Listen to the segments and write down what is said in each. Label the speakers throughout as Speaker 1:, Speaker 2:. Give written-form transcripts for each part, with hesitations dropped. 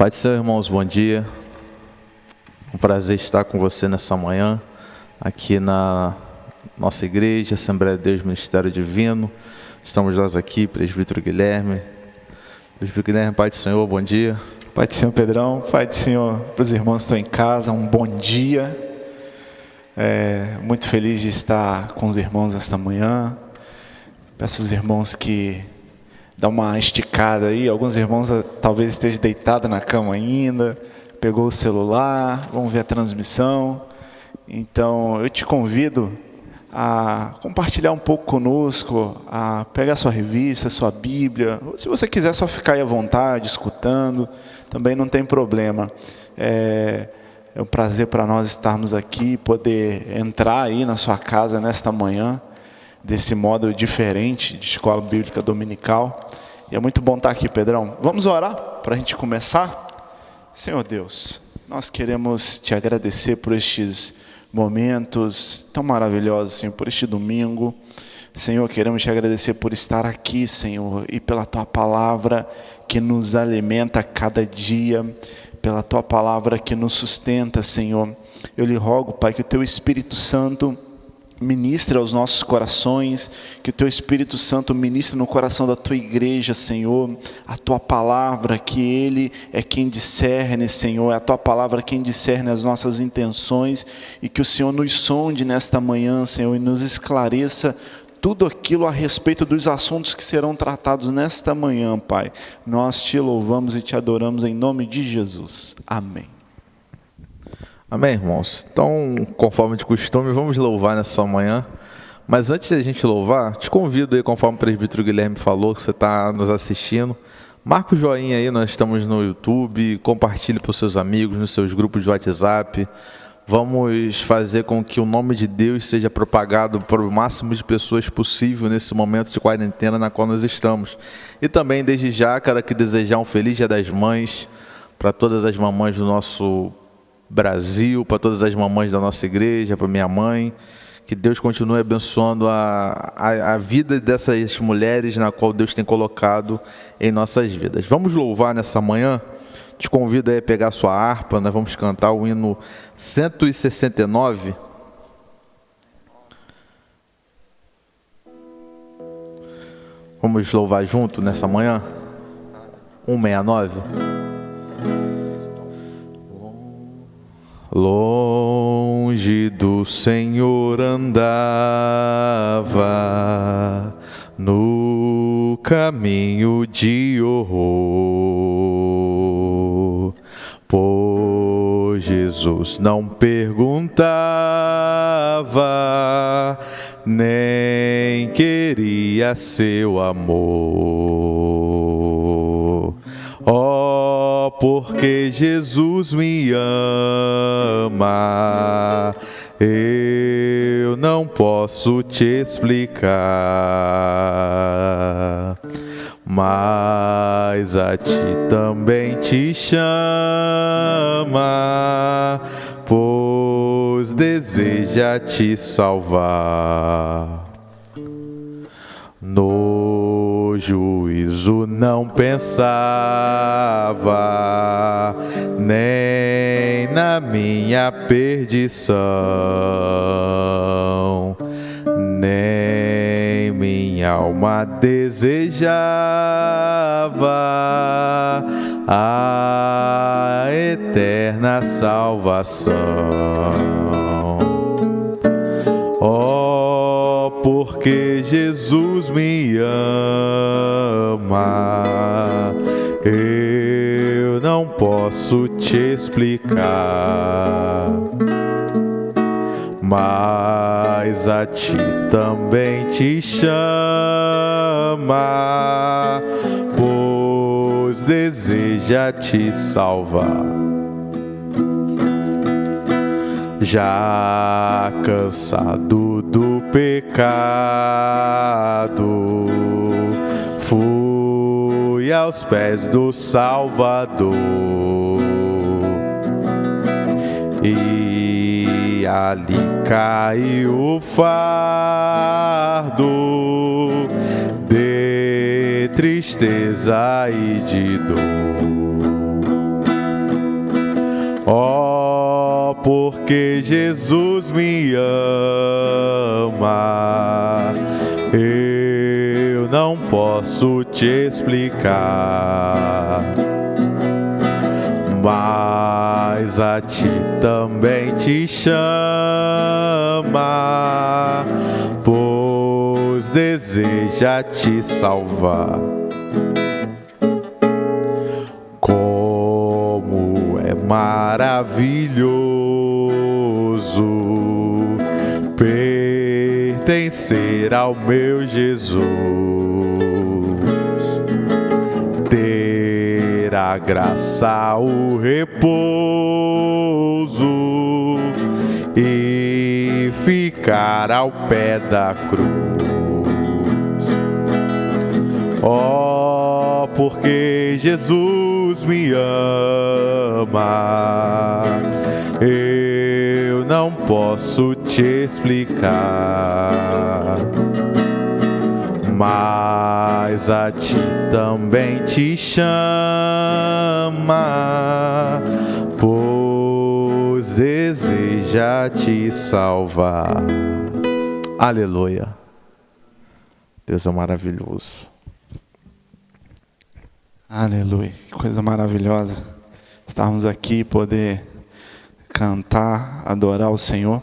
Speaker 1: Pai do Senhor, irmãos, bom dia. Um prazer estar com você nessa manhã, aqui na nossa igreja, Assembleia de Deus, Ministério Divino. Estamos nós aqui, Presbítero Guilherme. Presbítero Guilherme, Pai do Senhor, bom dia.
Speaker 2: Pai do Senhor, Pedrão. Pai do Senhor, para os irmãos que estão em casa, um bom dia. Muito feliz de estar com os irmãos esta manhã. Peço aos irmãos que dá uma esticada aí. Alguns irmãos talvez estejam deitados na cama ainda, pegou o celular, vão ver a transmissão. Então eu te convido a compartilhar um pouco conosco, a pegar sua revista, sua Bíblia. Se você quiser só ficar aí à vontade, escutando, também não tem problema. É um prazer para nós estarmos aqui, poder entrar aí na sua casa nesta manhã, desse modo diferente de escola bíblica dominical. E é muito bom estar aqui, Pedrão. Vamos orar para a gente começar? Senhor Deus, nós queremos te agradecer por estes momentos tão maravilhosos, Senhor, por este domingo. Senhor, queremos te agradecer por estar aqui, Senhor, e pela tua palavra que nos alimenta a cada dia, pela tua palavra que nos sustenta, Senhor. Eu lhe rogo, Pai, que o teu Espírito Santo ministre aos nossos corações, que o teu Espírito Santo ministre no coração da tua igreja, Senhor, a tua palavra, que ele é quem discerne, Senhor, é a tua palavra quem discerne as nossas intenções, e que o Senhor nos sonde nesta manhã, Senhor, e nos esclareça tudo aquilo a respeito dos assuntos que serão tratados nesta manhã, Pai. Nós te louvamos e te adoramos em nome de Jesus. Amém.
Speaker 1: Amém, irmãos. Então, conforme de costume, vamos louvar nessa manhã. Mas antes de a gente louvar, te convido aí, conforme o presbítero Guilherme falou, que você está nos assistindo, marca o joinha aí, nós estamos no YouTube, compartilhe para os seus amigos, nos seus grupos de WhatsApp. Vamos fazer com que o nome de Deus seja propagado para o máximo de pessoas possível nesse momento de quarentena na qual nós estamos. E também, desde já, quero aqui desejar um feliz Dia das Mães para todas as mamães do nosso Brasil, para todas as mamães da nossa igreja, para minha mãe. Que Deus continue abençoando a vida dessas mulheres na qual Deus tem colocado em nossas vidas. Vamos louvar nessa manhã? Te convido aí a pegar a sua harpa, nós vamos cantar o hino 169. Vamos louvar junto nessa manhã? 169. Longe do Senhor andava, no caminho de horror, pois Jesus não perguntava, nem queria seu amor. Oh, porque Jesus me ama, eu não posso te explicar, mas a ti também te chama, pois deseja te salvar. No juízo não pensava, nem na minha perdição, nem minha alma desejava a eterna salvação. Porque Jesus me ama, eu não posso te explicar, mas a ti também te chama, pois deseja te salvar. Já cansado do pecado, fui aos pés do Salvador, e ali caiu o fardo de tristeza e de dor. Oh, porque Jesus me ama, eu não posso te explicar, mas a ti também te chama, pois deseja te salvar. Como é maravilhoso pertencer ao meu Jesus, ter a graça, o repouso e ficar ao pé da cruz. Oh, porque Jesus me ama, eu não posso te explicar, mas a ti também te chama, pois deseja te salvar. Aleluia. Deus é maravilhoso.
Speaker 2: Aleluia, que coisa maravilhosa estarmos aqui e poder cantar, adorar o Senhor.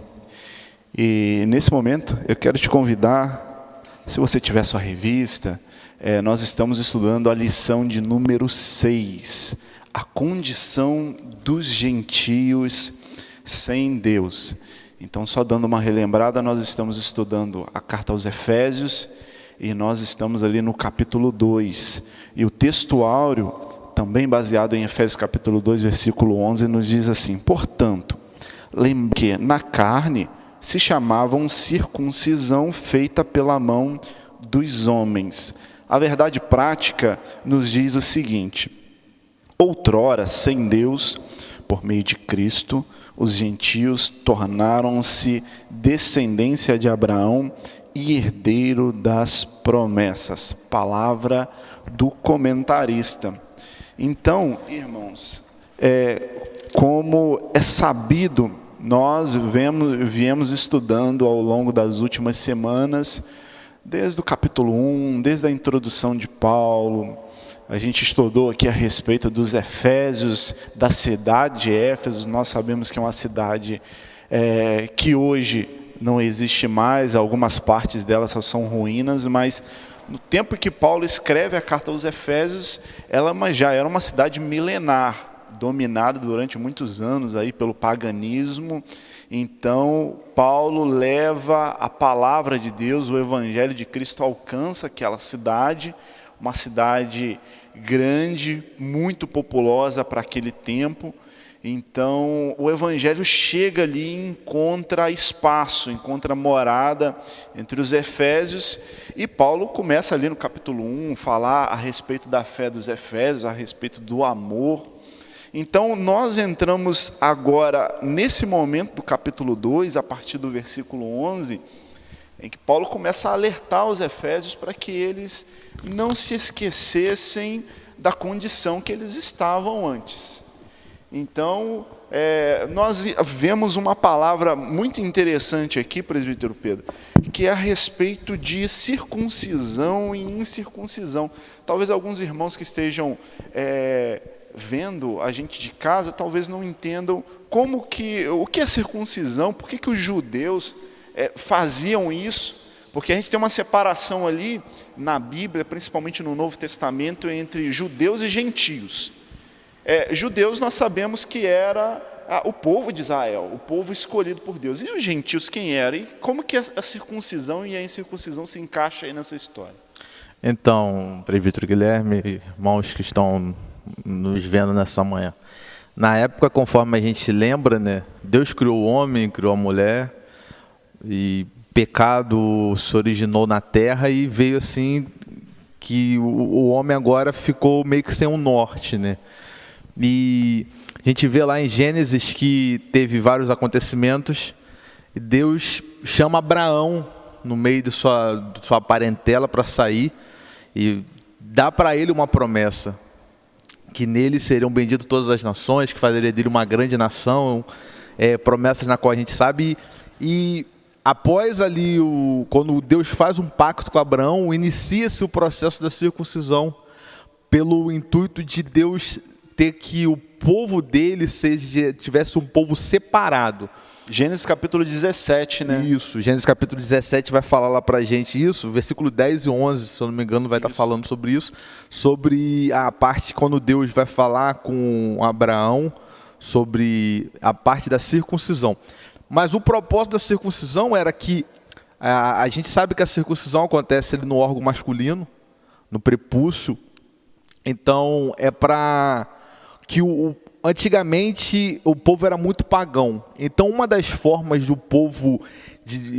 Speaker 2: E nesse momento eu quero te convidar, se você tiver sua revista, nós estamos estudando a lição de número 6, a condição dos gentios sem Deus. Então, só dando uma relembrada, nós estamos estudando a carta aos Efésios, e nós estamos ali no capítulo 2. E o texto áureo, também baseado em Efésios capítulo 2, versículo 11, nos diz assim: portanto, lembre que na carne se chamavam circuncisão feita pela mão dos homens. A verdade prática nos diz o seguinte: outrora, sem Deus, por meio de Cristo, os gentios tornaram-se descendência de Abraão e herdeiro das promessas. Palavra do comentarista. Então, irmãos, como é sabido, nós viemos estudando ao longo das últimas semanas, desde o capítulo 1, desde a introdução de Paulo. A gente estudou aqui a respeito dos Efésios, da cidade de Éfeso. Nós sabemos que é uma cidade que hoje não existe mais, algumas partes dela só são ruínas, mas no tempo em que Paulo escreve a carta aos Efésios, ela já era uma cidade milenar, dominada durante muitos anos aí pelo paganismo. Então, Paulo leva a palavra de Deus, o Evangelho de Cristo alcança aquela cidade, uma cidade grande, muito populosa para aquele tempo. Então, o Evangelho chega ali e encontra espaço, encontra morada entre os Efésios. E Paulo começa ali no capítulo 1, falar a respeito da fé dos Efésios, a respeito do amor. Então, nós entramos agora nesse momento do capítulo 2, a partir do versículo 11, em que Paulo começa a alertar os Efésios para que eles não se esquecessem da condição que eles estavam antes. Então, nós vemos uma palavra muito interessante aqui, presbítero Pedro, que é a respeito de circuncisão e incircuncisão. Talvez alguns irmãos que estejam vendo a gente de casa, talvez não entendam o que é circuncisão, por que os judeus faziam isso, porque a gente tem uma separação ali na Bíblia, principalmente no Novo Testamento, entre judeus e gentios. Judeus nós sabemos que era o povo de Israel, o povo escolhido por Deus. E os gentios quem era? E como que a circuncisão e a incircuncisão se encaixam aí nessa história?
Speaker 1: Então, presbítero Guilherme, irmãos que estão nos vendo nessa manhã, na época, conforme a gente lembra, né, Deus criou o homem, criou a mulher, e pecado se originou na terra e veio assim que o homem agora ficou meio que sem um norte, né? E a gente vê lá em Gênesis que teve vários acontecimentos e Deus chama Abraão no meio de sua parentela para sair e dá para ele uma promessa. que nele seriam benditas todas as nações, que faria dele uma grande nação, promessas na qual a gente sabe. E após ali, quando Deus faz um pacto com Abraão, inicia-se o processo da circuncisão, pelo intuito de Deus ter que o povo dele tivesse um povo separado.
Speaker 2: Gênesis capítulo 17, né?
Speaker 1: Isso, Gênesis capítulo 17 vai falar lá pra gente isso, versículo 10 e 11, se eu não me engano, vai estar falando sobre isso, sobre a parte quando Deus vai falar com Abraão, sobre a parte da circuncisão. Mas o propósito da circuncisão era que, a gente sabe que a circuncisão acontece ali no órgão masculino, no prepúcio. Então é para que antigamente o povo era muito pagão. Então uma das formas do povo,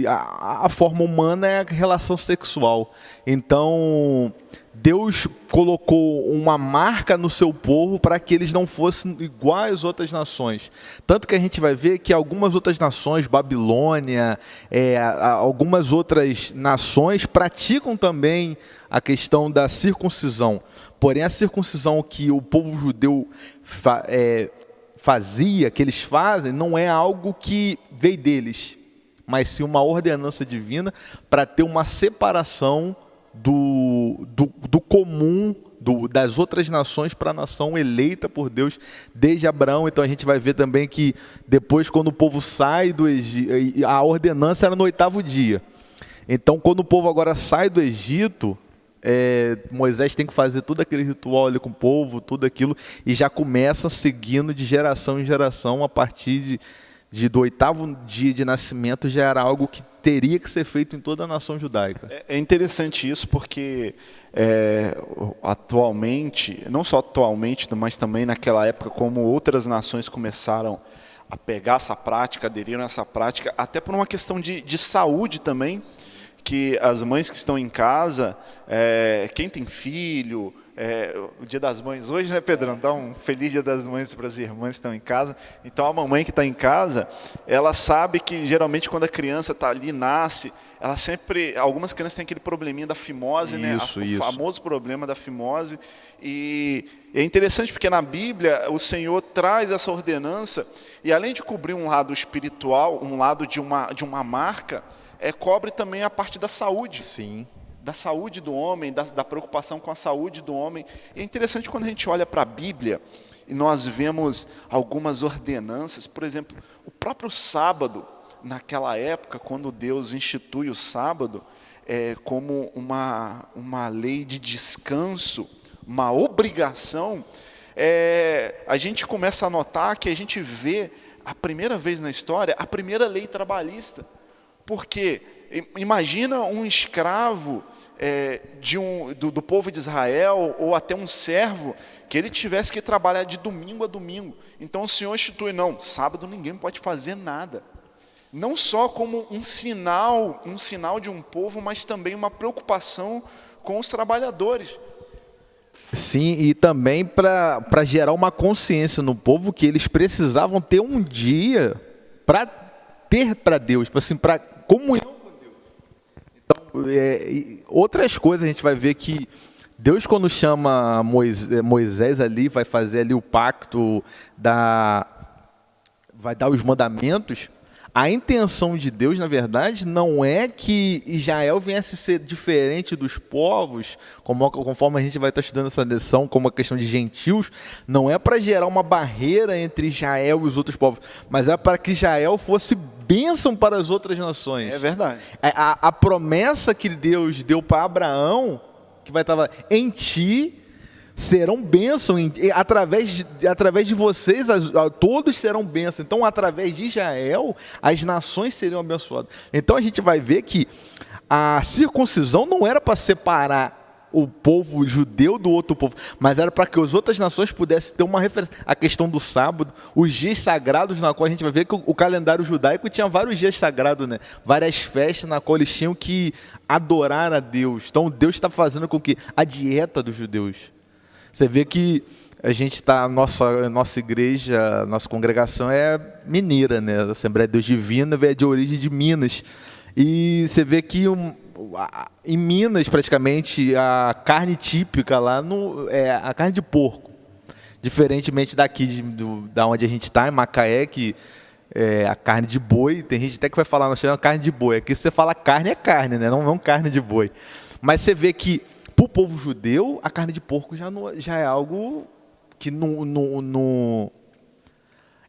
Speaker 1: a forma humana é a relação sexual. Então Deus colocou uma marca no seu povo para que eles não fossem iguais às outras nações. Tanto que a gente vai ver que algumas outras nações, Babilônia, algumas outras nações praticam também a questão da circuncisão. Porém, a circuncisão que o povo judeu fazia, que eles fazem, não é algo que veio deles, mas sim uma ordenança divina para ter uma separação do comum, das outras nações para a nação eleita por Deus desde Abraão. Então a gente vai ver também que depois, quando o povo sai do Egito, a ordenança era no 8º dia. Então quando o povo agora sai do Egito, Moisés tem que fazer todo aquele ritual ali com o povo, tudo aquilo, e já começa seguindo de geração em geração. A partir do 8º dia de nascimento já era algo que teria que ser feito em toda a nação judaica.
Speaker 2: É interessante isso porque atualmente, não só atualmente, mas também naquela época, como outras nações começaram a pegar essa prática, aderiram a essa prática, até por uma questão de saúde também, que as mães que estão em casa, quem tem filho, o Dia das Mães hoje, né, Pedrão? Dá um feliz Dia das Mães para as irmãs que estão em casa. Então, a mamãe que está em casa, ela sabe que, geralmente, quando a criança está ali, nasce, ela sempre... Algumas crianças têm aquele probleminha da fimose,
Speaker 1: isso,
Speaker 2: né? O famoso problema da fimose. E é interessante porque, na Bíblia, o Senhor traz essa ordenança, e além de cobrir um lado espiritual, um lado de uma marca, cobre também a parte da saúde.
Speaker 1: Sim.
Speaker 2: Da saúde do homem, da preocupação com a saúde do homem. E é interessante quando a gente olha para a Bíblia e nós vemos algumas ordenanças. Por exemplo, o próprio sábado, naquela época, quando Deus institui o sábado como uma lei de descanso, uma obrigação, a gente começa a notar que a gente vê, a primeira vez na história, a primeira lei trabalhista. Porque imagina um escravo do povo de Israel, ou até um servo, que ele tivesse que trabalhar de domingo a domingo. Então o Senhor institui, não, sábado ninguém pode fazer nada. Não só como um sinal de um povo, mas também uma preocupação com os trabalhadores.
Speaker 1: Sim, e também para gerar uma consciência no povo que eles precisavam ter um dia para ter para Deus, para comunhão com Deus. Então, outras coisas a gente vai ver que Deus, quando chama Moisés ali, vai fazer ali o pacto, vai dar os mandamentos. A intenção de Deus, na verdade, não é que Israel viesse a ser diferente dos povos, conforme a gente vai estar estudando essa lição, como a questão de gentios, não é para gerar uma barreira entre Israel e os outros povos, mas é para que Israel fosse bênção para as outras nações.
Speaker 2: É verdade.
Speaker 1: A promessa que Deus deu para Abraão, que vai estar em ti, serão bênção, através de vocês, todos serão bênção. Então, através de Israel, as nações seriam abençoadas. Então, a gente vai ver que a circuncisão não era para separar o povo judeu do outro povo, mas era para que as outras nações pudessem ter uma referência. A questão do sábado, os dias sagrados, na qual a gente vai ver que o calendário judaico tinha vários dias sagrados, né? Várias festas na qual eles tinham que adorar a Deus. Então, Deus está fazendo com que a dieta dos judeus... Você vê que a gente está, nossa igreja, nossa congregação é mineira, né? A Assembleia de Deus Divina é de origem de Minas. E você vê que em Minas, praticamente, a carne típica lá é a carne de porco. Diferentemente daqui, da onde a gente está, em Macaé, que é a carne de boi, tem gente até que vai falar, nós chamamos carne de boi. Aqui se você fala carne, é carne, né? Não carne de boi. Mas você vê que, para o povo judeu, a carne de porco já é algo que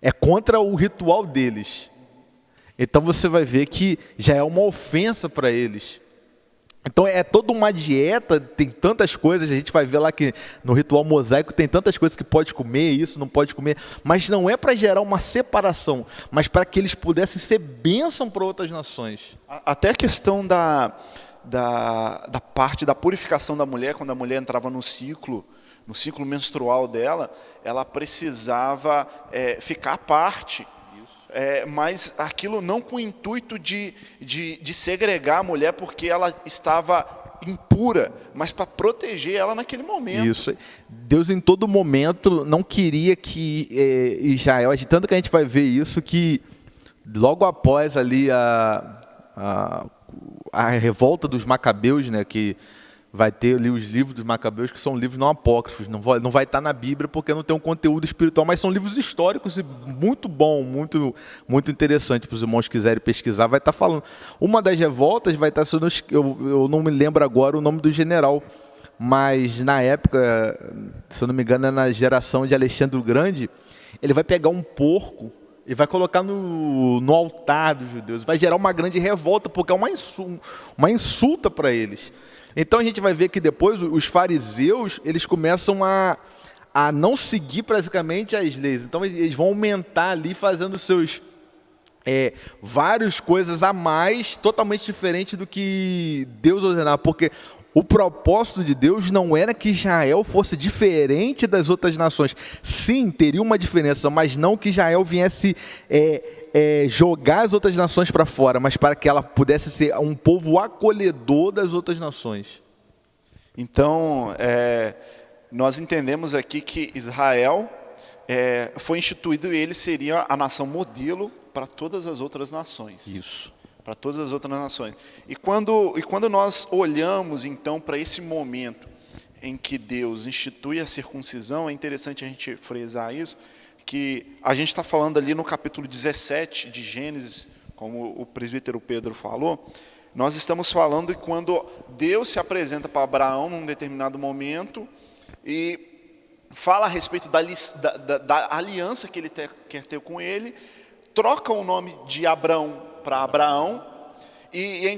Speaker 1: é contra o ritual deles. Então você vai ver que já é uma ofensa para eles. Então é toda uma dieta, tem tantas coisas, a gente vai ver lá que no ritual mosaico tem tantas coisas que pode comer, isso não pode comer, mas não é para gerar uma separação, mas para que eles pudessem ser bênção para outras nações.
Speaker 2: Até a questão da parte da purificação da mulher, quando a mulher entrava no ciclo menstrual dela, ela precisava ficar à parte. Mas aquilo não com o intuito de segregar a mulher porque ela estava impura, mas para proteger ela naquele momento.
Speaker 1: Isso. Deus em todo momento não queria que Israel, tanto que a gente vai ver isso, que logo após ali a revolta dos Macabeus, né, que vai ter ali os livros dos Macabeus, que são livros não apócrifos, não vai estar na Bíblia porque não tem um conteúdo espiritual, mas são livros históricos e muito bom, muito, muito interessante para os irmãos que quiserem pesquisar, vai estar falando. Uma das revoltas vai estar sendo, eu não me lembro agora o nome do general, mas na época, se eu não me engano, é na geração de Alexandre o Grande, ele vai pegar um porco e vai colocar no altar dos judeus, vai gerar uma grande revolta, porque é uma insulta para eles. Então a gente vai ver que depois os fariseus, eles começam a não seguir praticamente as leis. Então eles vão aumentar ali fazendo seus várias coisas a mais, totalmente diferente do que Deus ordenava. Porque o propósito de Deus não era que Israel fosse diferente das outras nações. Sim, teria uma diferença, mas não que Israel viesse jogar as outras nações para fora, mas para que ela pudesse ser um povo acolhedor das outras nações.
Speaker 2: Então, nós entendemos aqui que Israel foi instituído e ele seria a nação modelo para todas as outras nações.
Speaker 1: Isso.
Speaker 2: Para todas as outras nações. E quando nós olhamos, então, para esse momento em que Deus institui a circuncisão, é interessante a gente frisar isso, que a gente está falando ali no capítulo 17 de Gênesis, como o presbítero Pedro falou, nós estamos falando de quando Deus se apresenta para Abraão num determinado momento e fala a respeito da aliança que ele quer ter com ele, troca o nome de Abrão para Abraão, e é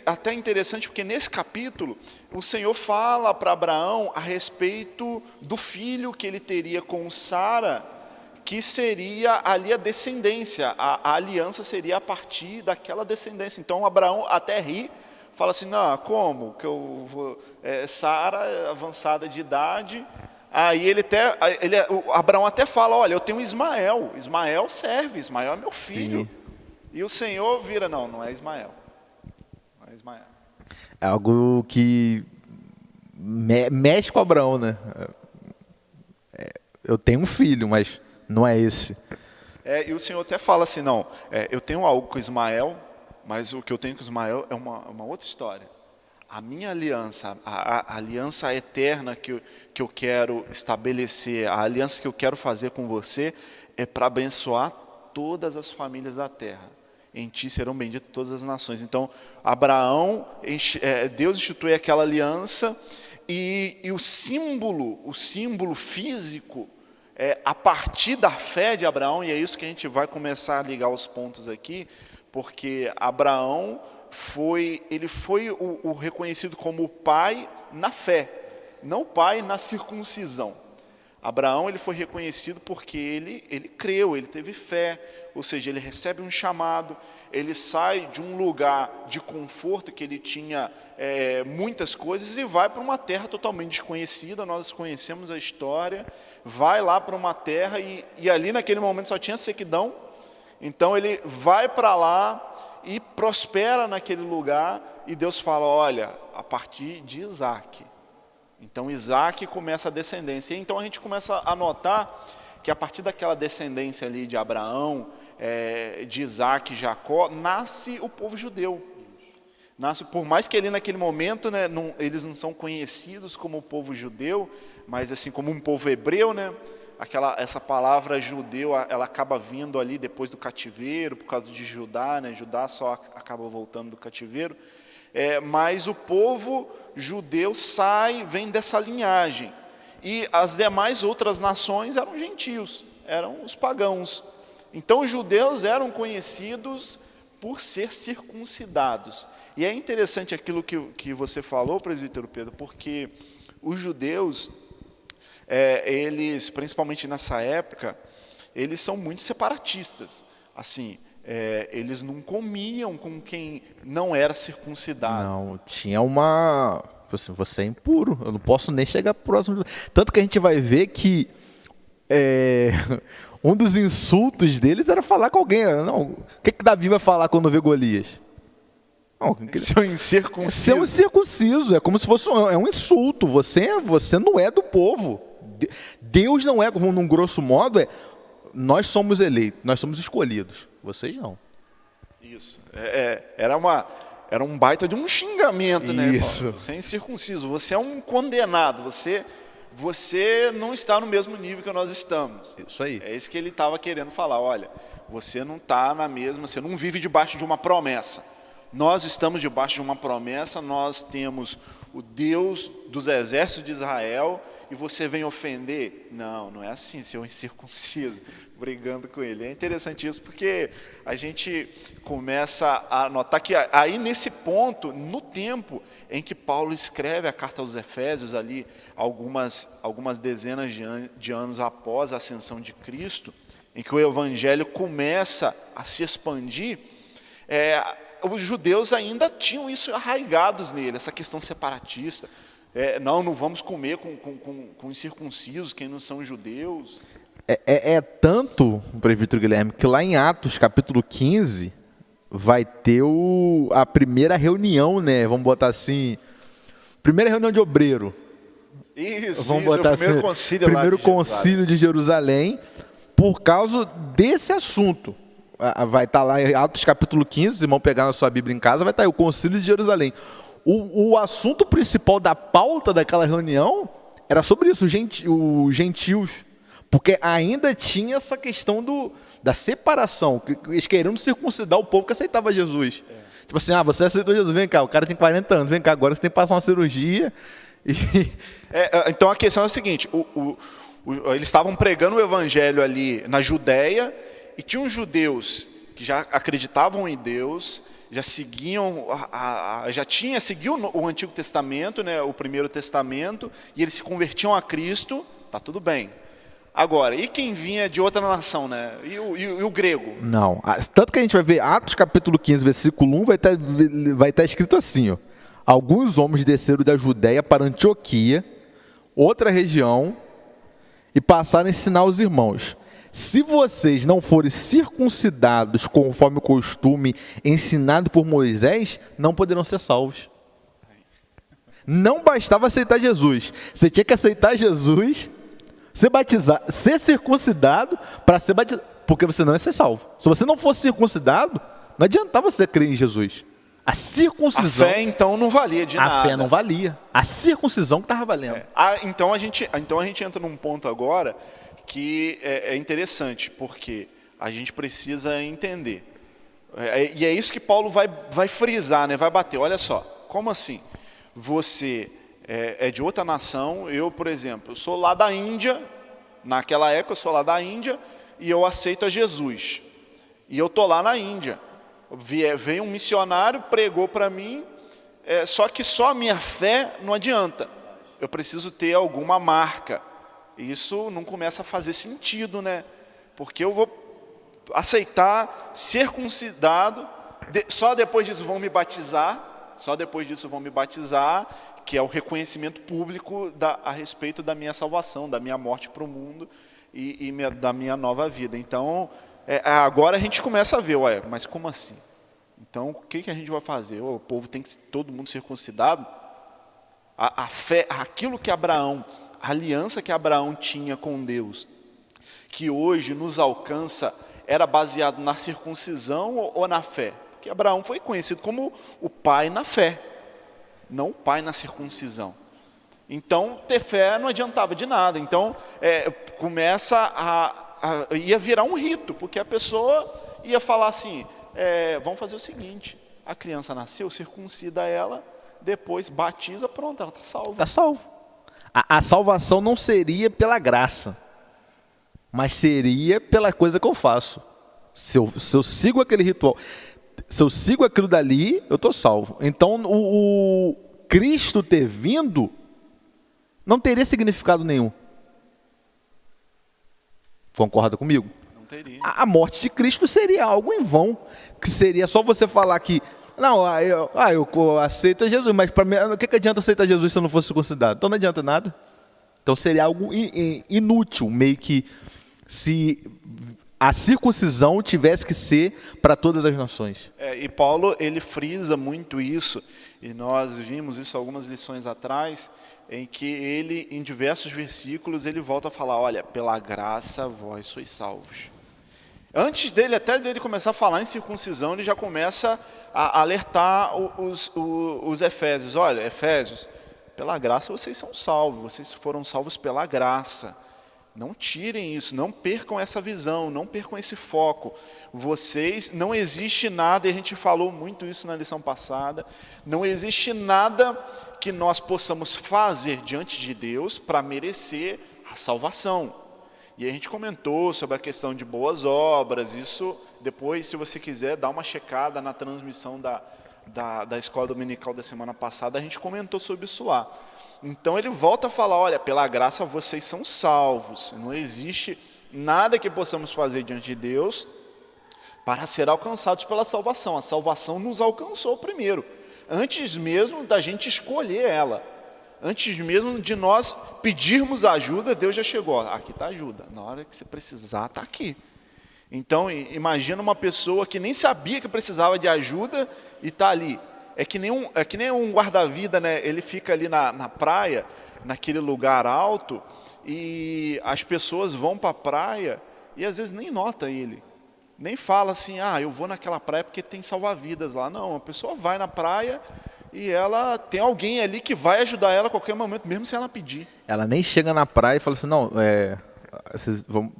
Speaker 2: até interessante porque nesse capítulo o Senhor fala para Abraão a respeito do filho que ele teria com Sara, que seria ali a descendência, a aliança seria a partir daquela descendência. Então Abraão até ri, fala assim, não, como que eu vou, Sara avançada de idade, aí Abraão até fala, olha, eu tenho Ismael serve, Ismael é meu filho. Sim. E o Senhor vira, não é Ismael, não é Ismael.
Speaker 1: É algo que mexe com Abraão, né? Eu tenho um filho, mas não é esse.
Speaker 2: E o Senhor até fala assim, eu tenho algo com Ismael, mas o que eu tenho com Ismael é uma outra história. A minha aliança, a aliança eterna que eu quero estabelecer, a aliança que eu quero fazer com você, é para abençoar todas as famílias da terra. Em ti serão benditas todas as nações. Então, Deus institui aquela aliança e o símbolo físico, a partir da fé de Abraão, e é isso que a gente vai começar a ligar os pontos aqui, porque Abraão foi o reconhecido como o pai na fé, não o pai na circuncisão. Abraão ele foi reconhecido porque ele creu, ele teve fé, ou seja, ele recebe um chamado, ele sai de um lugar de conforto que ele tinha muitas coisas e vai para uma terra totalmente desconhecida, nós conhecemos a história, vai lá para uma terra e ali naquele momento só tinha sequidão, então ele vai para lá e prospera naquele lugar e Deus fala, olha, a partir de Isaac. Então Isaac começa a descendência. Então a gente começa a notar que a partir daquela descendência ali de Abraão, de Isaac e Jacó, nasce o povo judeu. Por mais que ali naquele momento, né, eles não são conhecidos como o povo judeu, mas assim como um povo hebreu, né, essa palavra judeu, ela acaba vindo ali depois do cativeiro, por causa de Judá, né? Judá só acaba voltando do cativeiro. Mas o povo judeu vem dessa linhagem. E as demais outras nações eram gentios, eram os pagãos. Então os judeus eram conhecidos por ser circuncidados. E é interessante aquilo que você falou, presbítero Pedro, porque os judeus, eles, principalmente nessa época, eles são muito separatistas. Assim, eles não comiam com quem não era circuncidado.
Speaker 1: Não, tinha uma... Assim, você é impuro, eu não posso nem chegar próximo. Tanto que a gente vai ver que um dos insultos deles era falar com alguém. Não, o que Davi vai falar quando vê Golias? Não,
Speaker 2: ser um incircunciso.
Speaker 1: Ser um incircunciso, é como se fosse um insulto. Você não é do povo. Deus não é, num grosso modo, nós somos eleitos, nós somos escolhidos. Vocês não.
Speaker 2: Isso. Era um baita de um xingamento, né?
Speaker 1: Isso.
Speaker 2: Você é incircunciso, você é um condenado, você não está no mesmo nível que nós estamos.
Speaker 1: Isso aí.
Speaker 2: É isso que ele estava querendo falar. Olha, você não está na mesma, você não vive debaixo de uma promessa. Nós estamos debaixo de uma promessa, nós temos o Deus dos exércitos de Israel e você vem ofender? Não é assim, ser um incircunciso, brigando com ele. É interessante isso porque a gente começa a notar que aí nesse ponto, no tempo em que Paulo escreve a carta aos Efésios, ali algumas dezenas de anos após a ascensão de Cristo, em que o evangelho começa a se expandir, os judeus ainda tinham isso arraigados nele, essa questão separatista. Não vamos comer com incircuncisos, quem não são judeus.
Speaker 1: Tanto, presbítero Guilherme, que lá em Atos, capítulo 15, vai ter a primeira reunião, né? Vamos botar assim, primeira reunião de obreiro.
Speaker 2: Isso,
Speaker 1: vamos botar
Speaker 2: o primeiro
Speaker 1: assim,
Speaker 2: concílio,
Speaker 1: primeiro concílio de Jerusalém, por causa desse assunto. Vai estar lá em Atos capítulo 15, os irmãos pegaram a sua Bíblia em casa, vai estar aí o concílio de Jerusalém. O assunto principal da pauta daquela reunião era sobre isso, os gentios. Porque ainda tinha essa questão da separação, eles querendo circuncidar o povo que aceitava Jesus. Tipo assim, você aceitou Jesus, vem cá, o cara tem 40 anos, vem cá, agora você tem que passar uma cirurgia.
Speaker 2: Então a questão é a seguinte, eles estavam pregando o evangelho ali na Judéia, e tinham judeus que já acreditavam em Deus, já seguiam, seguiam o Antigo Testamento, né, o Primeiro Testamento, e eles se convertiam a Cristo, tá tudo bem. Agora, e quem vinha de outra nação, né? E o grego?
Speaker 1: Não, tanto que a gente vai ver Atos capítulo 15, versículo 1, vai estar escrito assim, ó. Alguns homens desceram da Judéia para Antioquia, outra região, e passaram a ensinar os irmãos. Se vocês não forem circuncidados conforme o costume ensinado por Moisés, não poderão ser salvos. Não bastava aceitar Jesus. Você tinha que aceitar Jesus, ser circuncidado para ser batizado, porque você não ia ser salvo. Se você não fosse circuncidado, não adiantava você crer em Jesus. A circuncisão...
Speaker 2: A fé, então, não valia de nada.
Speaker 1: A fé não valia. A circuncisão que estava valendo.
Speaker 2: Então a gente entra num ponto agora que é interessante, porque a gente precisa entender. E é isso que Paulo vai frisar, né? Vai bater. Olha só, como assim? Você é de outra nação, eu, por exemplo, sou lá da Índia, naquela época eu sou lá da Índia, e eu aceito a Jesus. E eu estou lá na Índia. Veio um missionário, pregou para mim, só que só a minha fé não adianta. Eu preciso ter alguma marca. Isso não começa a fazer sentido, né? Porque eu vou aceitar, ser circuncidado, só depois disso vão me batizar, que é o reconhecimento público a respeito da minha salvação, da minha morte para o mundo e da minha nova vida. Então, agora a gente começa a ver, mas como assim? Então, o que a gente vai fazer? O povo tem que todo mundo circuncidado? A fé, aquilo que Abraão, a aliança que Abraão tinha com Deus, que hoje nos alcança, era baseado na circuncisão ou na fé? Porque Abraão foi conhecido como o pai na fé, não o pai na circuncisão. Então, ter fé não adiantava de nada. Então, ia virar um rito, porque a pessoa ia falar assim, vamos fazer o seguinte, a criança nasceu, circuncida ela, depois batiza, pronto, ela está salva.
Speaker 1: Está salvo. A salvação não seria pela graça, mas seria pela coisa que eu faço. Se eu sigo aquele ritual, se eu sigo aquilo dali, eu estou salvo. Então, o Cristo ter vindo não teria significado nenhum. Concorda comigo?
Speaker 2: Não teria.
Speaker 1: A morte de Cristo seria algo em vão, que seria só você falar que não, eu aceito Jesus, mas para mim, o que adianta aceitar Jesus se eu não fosse circuncidado? Então não adianta nada. Então seria algo inútil, meio que se a circuncisão tivesse que ser para todas as nações.
Speaker 2: E Paulo, ele frisa muito isso, e nós vimos isso algumas lições atrás, em que ele, em diversos versículos, ele volta a falar, olha, pela graça vós sois salvos. Antes até dele começar a falar em circuncisão, ele já começa a alertar os Efésios. Olha, Efésios, pela graça vocês são salvos, vocês foram salvos pela graça. Não tirem isso, não percam essa visão, não percam esse foco. Vocês, não existe nada, e a gente falou muito isso na lição passada, não existe nada que nós possamos fazer diante de Deus para merecer a salvação. E a gente comentou sobre a questão de boas obras, isso depois, se você quiser, dá uma checada na transmissão da escola dominical da semana passada, a gente comentou sobre isso lá. Então ele volta a falar, olha, pela graça vocês são salvos, não existe nada que possamos fazer diante de Deus para ser alcançados pela salvação. A salvação nos alcançou primeiro, antes mesmo da gente escolher ela. Antes mesmo de nós pedirmos ajuda, Deus já chegou. Aqui está a ajuda. Na hora que você precisar, está aqui. Então, imagina uma pessoa que nem sabia que precisava de ajuda e está ali. É que nem um guarda-vida, né? Ele fica ali na praia, naquele lugar alto, e as pessoas vão para a praia e às vezes nem nota ele. Nem fala assim, eu vou naquela praia porque tem salva-vidas lá. Não, a pessoa vai na praia e ela tem alguém ali que vai ajudar ela a qualquer momento, mesmo sem ela pedir.
Speaker 1: Ela nem chega na praia e fala assim, não, vocês vão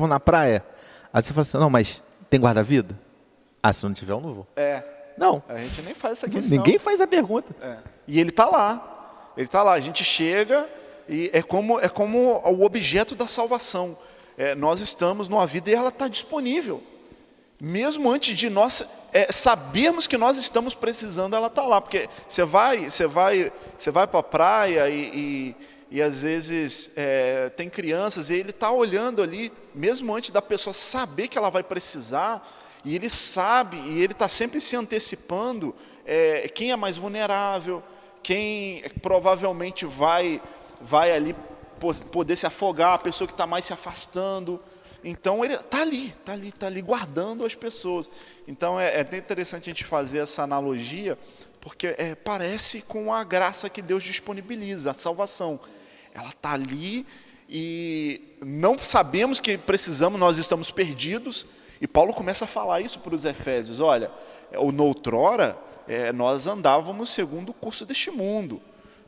Speaker 1: na praia? Aí você fala assim, não, mas tem guarda-vida? Se não tiver, eu não vou. Não.
Speaker 2: A gente nem faz essa questão.
Speaker 1: Ninguém faz a pergunta.
Speaker 2: E ele está lá. Ele está lá. A gente chega e é como o objeto da salvação. Nós estamos numa vida e ela está disponível. Mesmo antes de nós sabermos que nós estamos precisando, ela está lá. Porque você vai para a praia e às vezes tem crianças e ele está olhando ali, mesmo antes da pessoa saber que ela vai precisar, e ele sabe, e ele está sempre se antecipando quem é mais vulnerável, quem provavelmente vai ali poder se afogar, a pessoa que está mais se afastando. Então ele está ali guardando as pessoas. Então é até interessante a gente fazer essa analogia, porque parece com a graça que Deus disponibiliza, a salvação. Ela está ali e não sabemos que precisamos, nós estamos perdidos. E Paulo começa a falar isso para os Efésios. Olha, noutrora, nós andávamos segundo o curso deste mundo.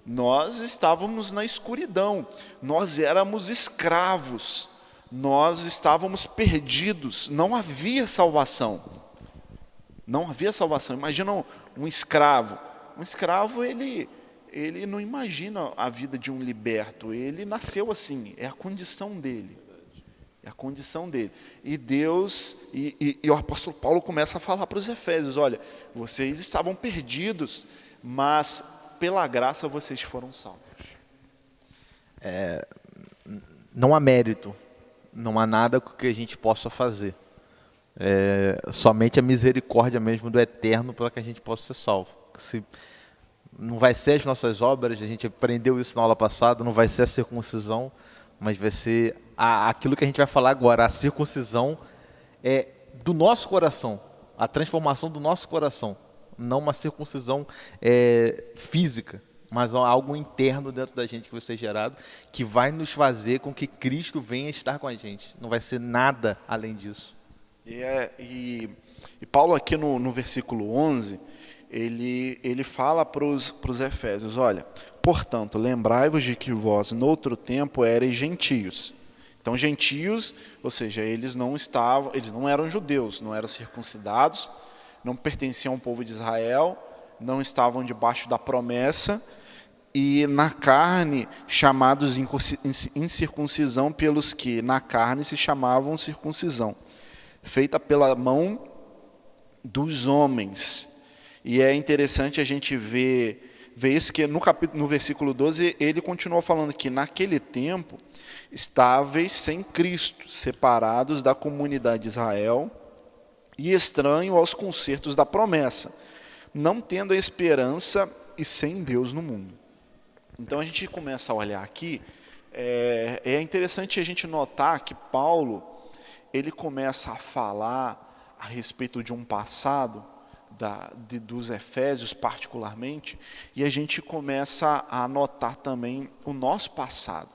Speaker 2: Nós estávamos na escuridão. Nós éramos escravos. Nós estávamos perdidos. Não havia salvação. Não havia salvação. Imagina um escravo. Um escravo, ele não imagina a vida de um liberto. Ele nasceu assim. É a condição dele. É a condição dele. E Deus, e o apóstolo Paulo começa a falar para os Efésios, olha, vocês estavam perdidos, mas pela graça vocês foram salvos.
Speaker 1: Não há mérito, não há nada que a gente possa fazer. Somente a misericórdia mesmo do Eterno para que a gente possa ser salvo. Não vai ser as nossas obras, a gente aprendeu isso na aula passada, não vai ser a circuncisão, mas vai ser aquilo que a gente vai falar agora. A circuncisão é do nosso coração, a transformação do nosso coração, não uma circuncisão física, mas algo interno dentro da gente que vai ser gerado, que vai nos fazer com que Cristo venha estar com a gente. Não vai ser nada além disso.
Speaker 2: E Paulo aqui no versículo 11, ele fala para os Efésios, olha, portanto, lembrai-vos de que vós, noutro tempo, erais gentios, Então, gentios, ou seja, eles não eram judeus, não eram circuncidados, não pertenciam ao povo de Israel, não estavam debaixo da promessa, e na carne, chamados incircuncisão pelos que na carne se chamavam circuncisão, feita pela mão dos homens. E é interessante a gente ver isso, que no versículo 12, ele continua falando que naquele tempo, estáveis sem Cristo, separados da comunidade de Israel e estranho aos concertos da promessa, não tendo a esperança e sem Deus no mundo. Então a gente começa a olhar aqui, é interessante a gente notar que Paulo, ele começa a falar a respeito de um passado, dos Efésios particularmente, e a gente começa a notar também o nosso passado.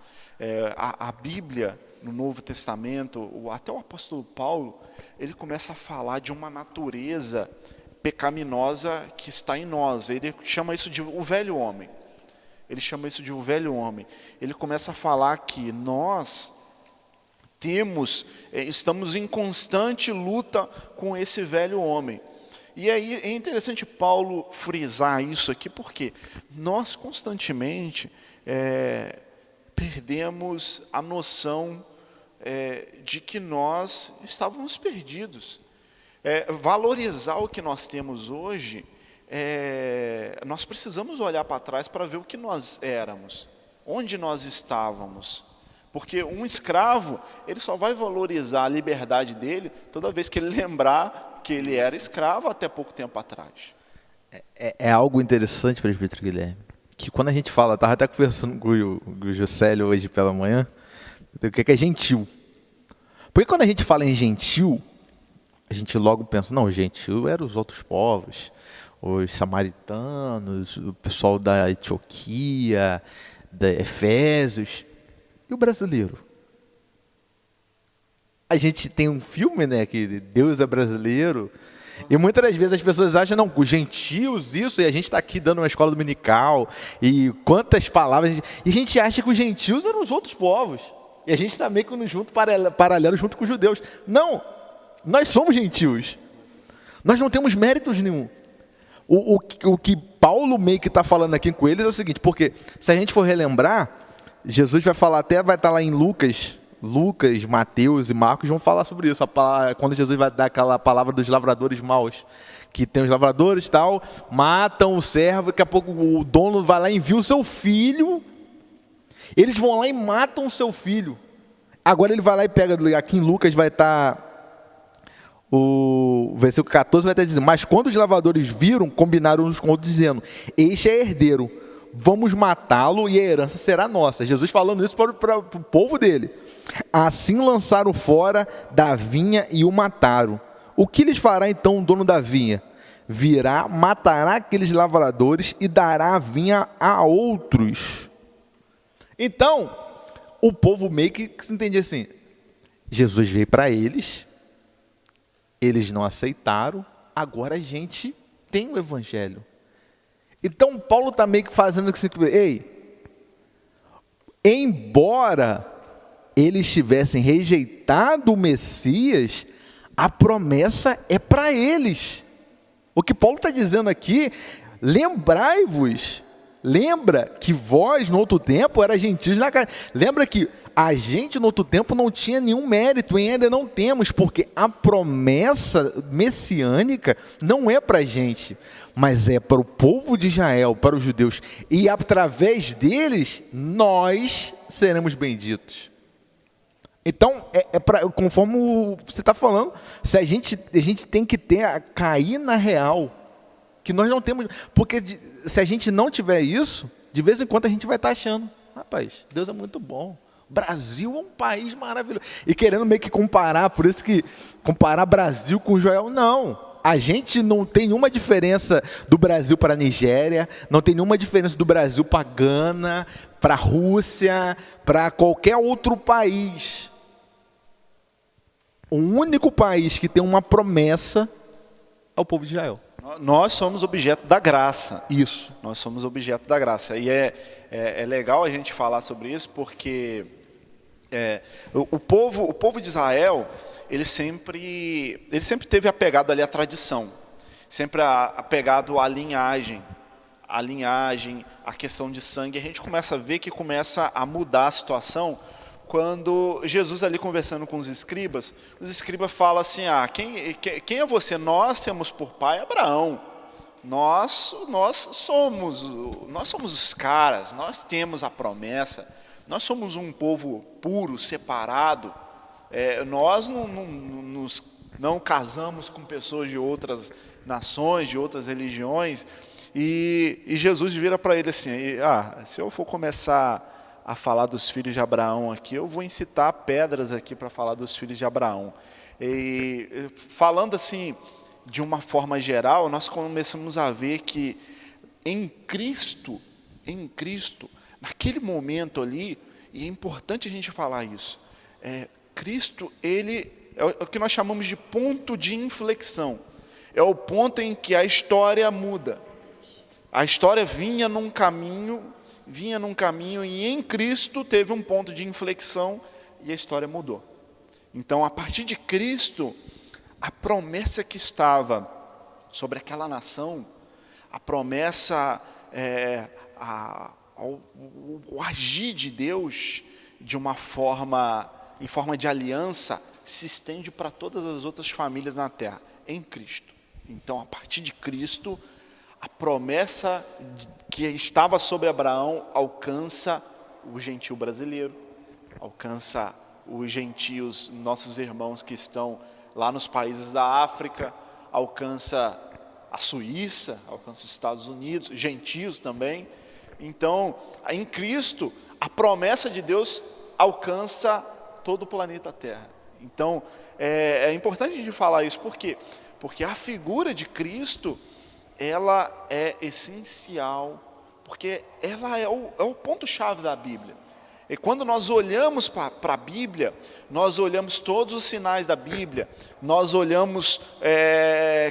Speaker 2: A Bíblia, no Novo Testamento, até o apóstolo Paulo, ele começa a falar de uma natureza pecaminosa que está em nós. Ele chama isso de o velho homem. Ele começa a falar que nós estamos em constante luta com esse velho homem. E aí é interessante Paulo frisar isso aqui, porque nós constantemente perdemos a noção de que nós estávamos perdidos. Valorizar o que nós temos hoje, nós precisamos olhar para trás para ver o que nós éramos, onde nós estávamos. Porque um escravo, ele só vai valorizar a liberdade dele toda vez que ele lembrar que ele era escravo até pouco tempo atrás.
Speaker 1: É algo interessante, presbítero Guilherme, que quando a gente fala, estava até conversando com o Juscelio hoje pela manhã, o que é gentil. Porque quando a gente fala em gentil, a gente logo pensa, não, gentil eram os outros povos, os samaritanos, o pessoal da Antioquia, da Efésios. E o brasileiro? A gente tem um filme, né, que Deus é brasileiro, e muitas das vezes as pessoas acham, não, os gentios, isso, e a gente está aqui dando uma escola dominical, e quantas palavras, e a gente acha que os gentios eram os outros povos, e a gente está meio que junto, paralelo junto com os judeus. Não, nós somos gentios, nós não temos méritos nenhum. O que Paulo meio que está falando aqui com eles é o seguinte, porque se a gente for relembrar, Jesus vai falar, até vai estar lá em Lucas, Mateus e Marcos vão falar sobre isso, quando Jesus vai dar aquela palavra dos lavradores maus, que tem os lavradores e tal, matam o servo, daqui a pouco o dono vai lá e envia o seu filho, eles vão lá e matam o seu filho. Agora ele vai lá e pega, aqui em Lucas vai estar, o versículo 14 vai estar dizendo, mas quando os lavradores viram, combinaram uns com outros, dizendo, este é herdeiro, vamos matá-lo e a herança será nossa. Jesus falando isso para o povo dele. Assim lançaram fora da vinha e o mataram. O que lhes fará então o dono da vinha? Virá, matará aqueles lavradores e dará a vinha a outros. Então, o povo meio que se entendia assim, Jesus veio para eles não aceitaram, agora a gente tem o evangelho. Então, Paulo está meio que fazendo assim, embora eles tivessem rejeitado o Messias, a promessa é para eles. O que Paulo está dizendo aqui, lembrai-vos, lembra que vós no outro tempo eram gentios na carne. Lembra que a gente no outro tempo não tinha nenhum mérito e ainda não temos, porque a promessa messiânica não é para a gente, mas é para o povo de Israel, para os judeus. E através deles, nós seremos benditos. Então, conforme você está falando, a gente tem que cair na real, que nós não temos, porque se a gente não tiver isso, de vez em quando a gente vai estar achando, rapaz, Deus é muito bom. Brasil é um país maravilhoso. E querendo meio que comparar, por isso que comparar Brasil com Israel, não. A gente não tem nenhuma diferença do Brasil para a Nigéria, não tem nenhuma diferença do Brasil para a Gana, para a Rússia, para qualquer outro país. O único país que tem uma promessa é o povo de Israel.
Speaker 2: Nós somos objeto da graça.
Speaker 1: Isso.
Speaker 2: Nós somos objeto da graça. E é legal a gente falar sobre isso, porque O povo de Israel, ele sempre teve apegado ali à tradição, sempre apegado à linhagem, a questão de sangue. A gente começa a ver que começa a mudar a situação quando Jesus ali conversando com os escribas falam assim, quem é você? Nós temos por pai Abraão, nós somos os caras, nós temos a promessa, nós somos um povo puro, separado, nós não casamos com pessoas de outras nações, de outras religiões. E Jesus vira para ele assim, se eu for começar a falar dos filhos de Abraão aqui, eu vou incitar pedras aqui para falar dos filhos de Abraão. E falando assim, de uma forma geral, nós começamos a ver que em Cristo, naquele momento ali, e é importante a gente falar isso, Cristo, ele é o que nós chamamos de ponto de inflexão. É o ponto em que a história muda. A história vinha num caminho e em Cristo teve um ponto de inflexão e a história mudou. Então, a partir de Cristo, a promessa que estava sobre aquela nação, a promessa, o agir de Deus em forma de aliança, se estende para todas as outras famílias na terra, em Cristo. Então, a partir de Cristo, a promessa que estava sobre Abraão alcança o gentio brasileiro, alcança os gentios, nossos irmãos que estão lá nos países da África, alcança a Suíça, alcança os Estados Unidos, gentios também. Então, em Cristo, a promessa de Deus alcança todo o planeta Terra. Então, é importante a gente falar isso, por quê? Porque a figura de Cristo, ela é essencial, porque ela é o ponto-chave da Bíblia. E quando nós olhamos para a Bíblia, nós olhamos todos os sinais da Bíblia, nós olhamos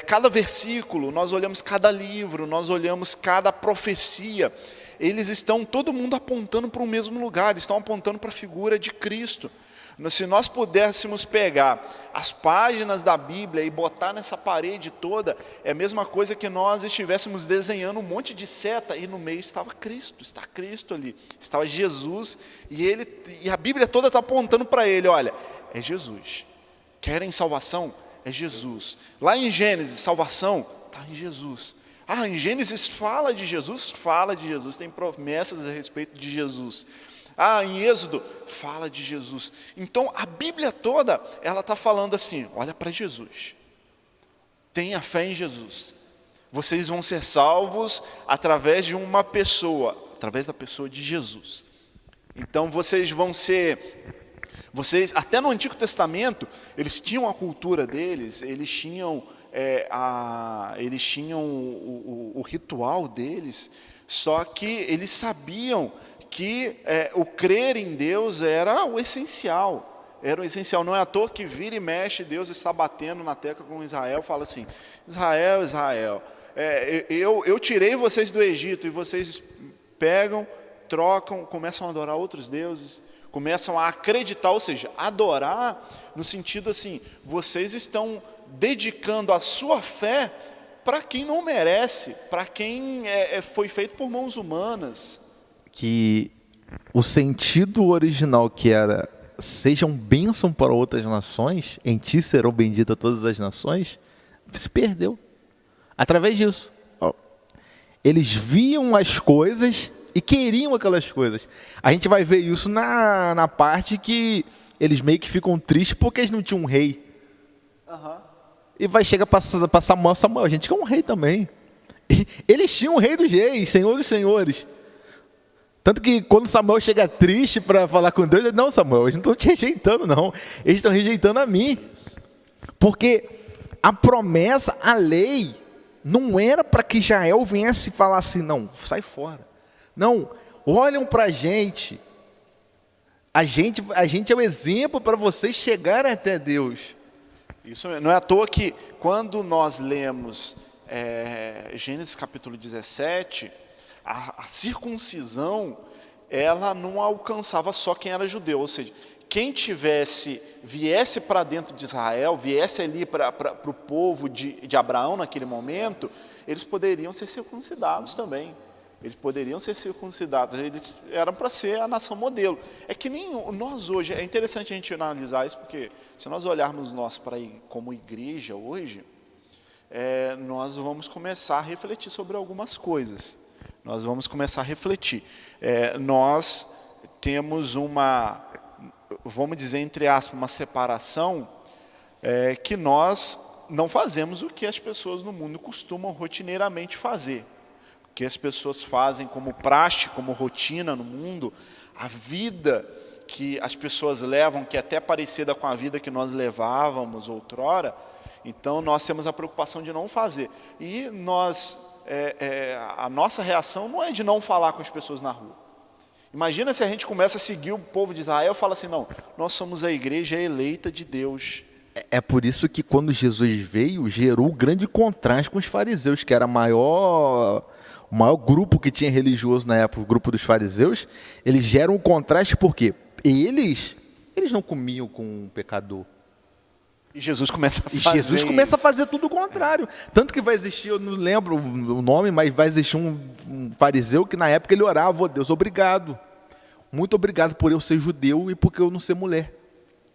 Speaker 2: cada versículo, nós olhamos cada livro, nós olhamos cada profecia, eles estão, todo mundo apontando para o mesmo lugar, estão apontando para a figura de Cristo. Se nós pudéssemos pegar as páginas da Bíblia e botar nessa parede toda, é a mesma coisa que nós estivéssemos desenhando um monte de seta e no meio estava Cristo, está Cristo ali, estava Jesus, e a Bíblia toda está apontando para ele, olha, é Jesus. Querem salvação? É Jesus. Lá em Gênesis, salvação? Está em Jesus. Em Gênesis fala de Jesus, tem promessas a respeito de Jesus. Em Êxodo, fala de Jesus. Então, a Bíblia toda, ela está falando assim, olha para Jesus. Tenha fé em Jesus. Vocês vão ser salvos através de uma pessoa, através da pessoa de Jesus. Então, vocês, até no Antigo Testamento, eles tinham a cultura deles, eles tinham o ritual deles, só que eles sabiam que o crer em Deus era o essencial. Não é à toa que vira e mexe, Deus está batendo na tecla com Israel, fala assim, Israel, eu tirei vocês do Egito, e vocês pegam, trocam, começam a adorar outros deuses, começam a acreditar, ou seja, adorar no sentido assim, vocês estão dedicando a sua fé para quem não merece, para quem foi feito por mãos humanas.
Speaker 1: Que o sentido original, que era sejam bênção para outras nações, em ti serão benditas todas as nações, se perdeu. Através disso. Eles viam as coisas e queriam aquelas coisas. A gente vai ver isso na parte que eles meio que ficam tristes porque eles não tinham um rei. E vai chegar para Samuel, a gente quer um rei também. E eles tinham um rei dos reis, senhor dos senhores. Tanto que quando Samuel chega triste para falar com Deus, ele diz, não, Samuel, eles não estão te rejeitando, não. Eles estão rejeitando a mim. Porque a promessa, a lei, não era para que Israel viesse falar assim, não, sai fora. Não, olham para a gente. A gente é o exemplo para vocês chegarem até Deus.
Speaker 2: Isso não é à toa que quando nós lemos Gênesis capítulo 17... A circuncisão, ela não alcançava só quem era judeu, ou seja,
Speaker 3: quem viesse para dentro de Israel, viesse ali para o povo de Abraão naquele momento, eles poderiam ser circuncidados também. Eles poderiam ser circuncidados, eles eram para ser a nação modelo. É que nem nós hoje, é interessante a gente analisar isso, porque se nós olharmos nós como igreja hoje, nós vamos começar a refletir sobre algumas coisas. Nós vamos começar a refletir. Nós temos vamos dizer, entre aspas, uma separação, que nós não fazemos o que as pessoas no mundo costumam rotineiramente fazer. O que as pessoas fazem como praxe, como rotina no mundo, a vida que as pessoas levam, que é até parecida com a vida que nós levávamos outrora. Então, nós temos a preocupação de não fazer. E a nossa reação não é de não falar com as pessoas na rua. Imagina se a gente começa a seguir o povo de Israel e fala assim, não, nós somos a igreja eleita de Deus.
Speaker 1: É por isso que quando Jesus veio, gerou um grande contraste com os fariseus, que era o maior grupo que tinha religioso na época, o grupo dos fariseus. Eles geram um contraste porque eles não comiam com um pecador.
Speaker 3: E Jesus começa
Speaker 1: a fazer tudo o contrário. Tanto que vai existir, eu não lembro o nome, mas vai existir um fariseu que na época ele orava, oh, Deus, obrigado. Muito obrigado por eu ser judeu e porque eu não ser mulher.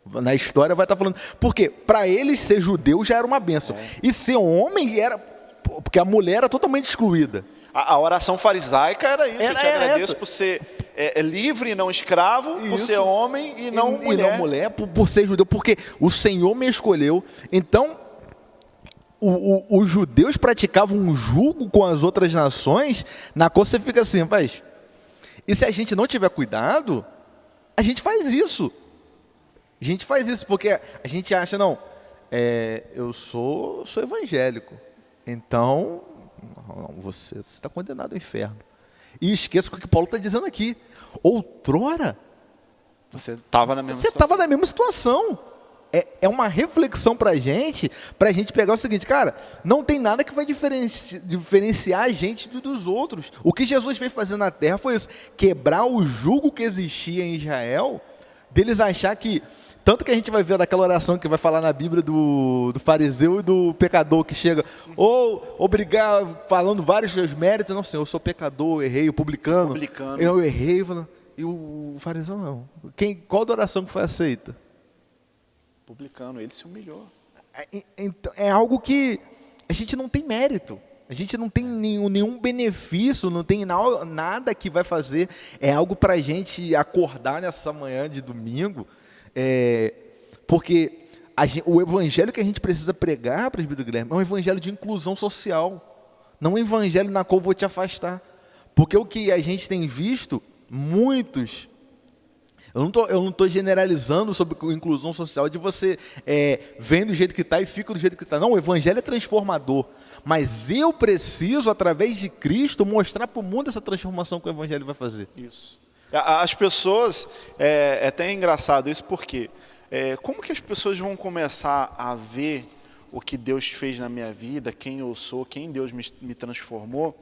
Speaker 1: Na história vai estar falando. Porque para eles ser judeu já era uma bênção. E ser homem era... Porque a mulher era totalmente excluída.
Speaker 3: A oração farisaica era isso. Eu te agradeço por ser livre e não escravo, por ser homem e não mulher.
Speaker 1: E não mulher, por ser judeu, porque o Senhor me escolheu. Então, os judeus praticavam um jugo com as outras nações, na qual você fica assim, rapaz, e se a gente não tiver cuidado, a gente faz isso. A gente faz isso porque a gente acha, não, eu sou evangélico, então... Não, você está condenado ao inferno. E esqueça o que Paulo está dizendo aqui. Outrora,
Speaker 3: você estava na mesma
Speaker 1: situação. É uma reflexão para a gente pegar o seguinte, cara, não tem nada que vai diferenciar a gente dos outros. O que Jesus veio fazer na terra foi isso, quebrar o jugo que existia em Israel, deles achar que... Tanto que a gente vai ver daquela oração que vai falar na Bíblia do fariseu e do pecador que chega, obrigado, falando vários seus méritos, não, Senhor, eu sou pecador, errei, o publicano. Eu errei, e o fariseu não. Qual da oração que foi aceita?
Speaker 3: Publicano, ele se humilhou.
Speaker 1: É algo que a gente não tem mérito. A gente não tem nenhum benefício, não tem nada que vai fazer. É algo para a gente acordar nessa manhã de domingo. Porque o evangelho que a gente precisa pregar, presbítero Guilherme, é um evangelho de inclusão social, não um evangelho na qual eu vou te afastar. Porque o que a gente tem visto, muitos, eu não estou generalizando sobre inclusão social de você vem do jeito que está e fica do jeito que está. Não, o evangelho é transformador. Mas eu preciso, através de Cristo, mostrar para o mundo essa transformação que o evangelho vai fazer.
Speaker 3: Isso. As pessoas, é até engraçado isso, porque como que as pessoas vão começar a ver o que Deus fez na minha vida, quem eu sou, quem Deus me transformou,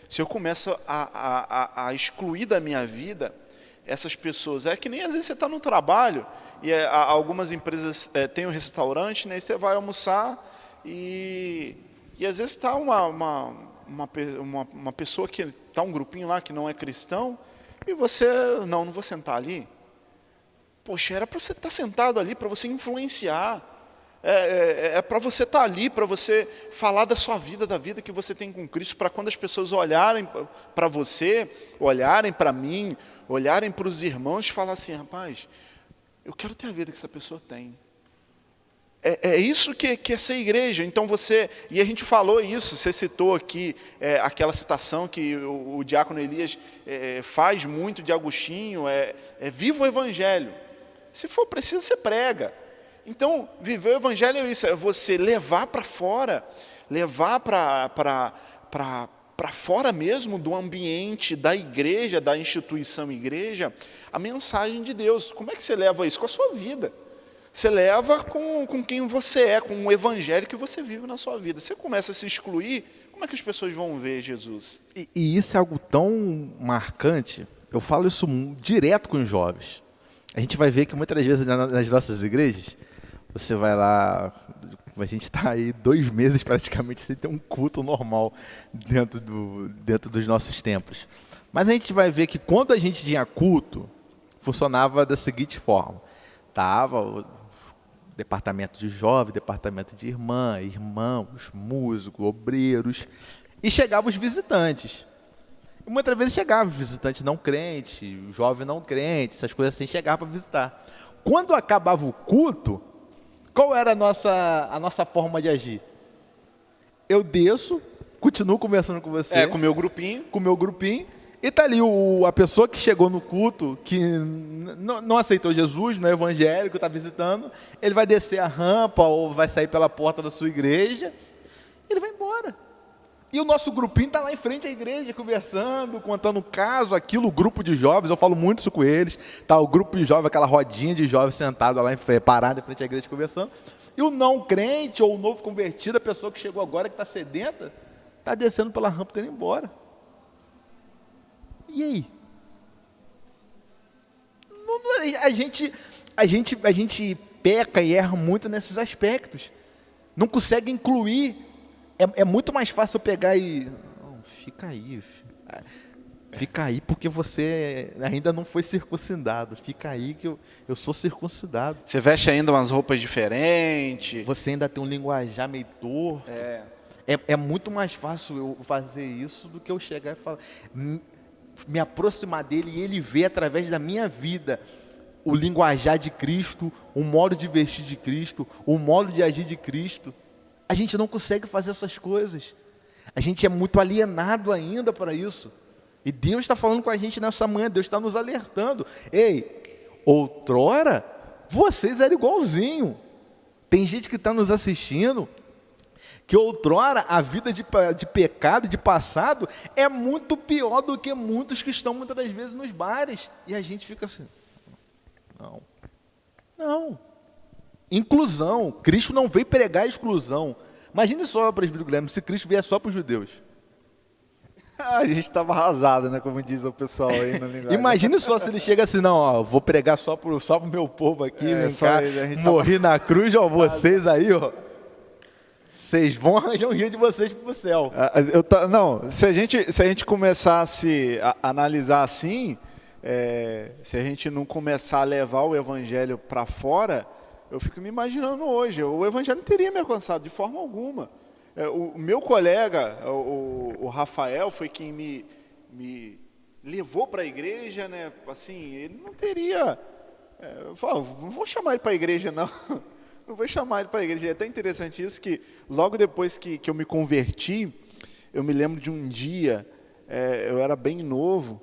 Speaker 3: se eu começo a excluir da minha vida essas pessoas? É que nem às vezes você está no trabalho, e algumas empresas têm um restaurante, né, e você vai almoçar, e às vezes está uma pessoa que está um grupinho lá que não é cristão, e você, não vou sentar ali. Poxa, era para você estar sentado ali, para você influenciar. Para você estar ali, para você falar da sua vida, da vida que você tem com Cristo, para quando as pessoas olharem para você, olharem para mim, olharem para os irmãos e falar assim, rapaz, eu quero ter a vida que essa pessoa tem. É isso que é ser igreja. Então e a gente falou isso, você citou aqui aquela citação que o diácono Elias faz muito de Agostinho, viva o evangelho. Se for preciso, você prega. Então, viver o evangelho é isso, é você levar para fora, levar para fora mesmo do ambiente da igreja, da instituição igreja, a mensagem de Deus. Como é que você leva isso? Com a sua vida. Você leva com quem você é, com o evangelho que você vive na sua vida. Você começa a se excluir, como é que as pessoas vão ver Jesus?
Speaker 1: E isso é algo tão marcante, eu falo isso direto com os jovens. A gente vai ver que muitas vezes nas nossas igrejas, você vai lá, a gente está aí 2 meses praticamente sem ter um culto normal dentro dos nossos templos. Mas a gente vai ver que quando a gente tinha culto, funcionava da seguinte forma. Tava o departamento de jovem, departamento de irmã, irmãos, músicos, obreiros, e chegavam os visitantes. E muitas vezes chegava visitante não crente, jovem não crente, essas coisas assim, chegava para visitar. Quando acabava o culto, qual era a nossa forma de agir? Eu desço, continuo conversando com você.
Speaker 3: Com o meu grupinho.
Speaker 1: Com o meu grupinho. E tá ali a pessoa que chegou no culto, que não aceitou Jesus, não é evangélico, está visitando, ele vai descer a rampa ou vai sair pela porta da sua igreja, ele vai embora. E o nosso grupinho está lá em frente à igreja, conversando, contando caso, aquilo, o grupo de jovens, eu falo muito isso com eles, tá o grupo de jovens, aquela rodinha de jovens sentada lá, parada em frente à igreja, conversando, e o não crente ou o novo convertido, a pessoa que chegou agora, que está sedenta, está descendo pela rampa e indo embora. E aí? A gente peca e erra muito nesses aspectos. Não consegue incluir. É muito mais fácil eu pegar e... Não, fica aí, filho. Fica aí porque você ainda não foi circuncidado. Fica aí que eu sou circuncidado.
Speaker 3: Você veste ainda umas roupas diferentes.
Speaker 1: Você ainda tem um linguajar meio torto. É muito mais fácil eu fazer isso do que eu chegar e falar... me aproximar dele e ele ver através da minha vida o linguajar de Cristo, o modo de vestir de Cristo, o modo de agir de Cristo. A gente não consegue fazer essas coisas. A gente é muito alienado ainda para isso. E Deus está falando com a gente nessa manhã, Deus está nos alertando. Ei, outrora, vocês eram igualzinho. Tem gente que está nos assistindo que outrora a vida de pecado, de passado, é muito pior do que muitos que estão muitas das vezes nos bares. E a gente fica assim, não. Inclusão, Cristo não veio pregar exclusão. Imagine só, presbítero Guilherme, se Cristo vier só para os judeus.
Speaker 3: A gente estava arrasado, né, como diz o pessoal aí na linguagem.
Speaker 1: Imagine só se ele chega assim, não, vou pregar só pro meu povo aqui, vem cá, morri na cruz, ó, vocês aí, ó. Vocês vão arranjar um rio de vocês para o céu.
Speaker 3: Se a gente começasse a analisar assim, se a gente não começar a levar o evangelho para fora, eu fico me imaginando hoje, o evangelho não teria me alcançado de forma alguma. O meu colega, o Rafael, foi quem me levou para a igreja, né? Assim, ele não teria... eu falo, não vou chamar ele para a igreja, não. Não vou chamar ele para a igreja. É até interessante isso, que logo depois que eu me converti, eu me lembro de um dia, eu era bem novo,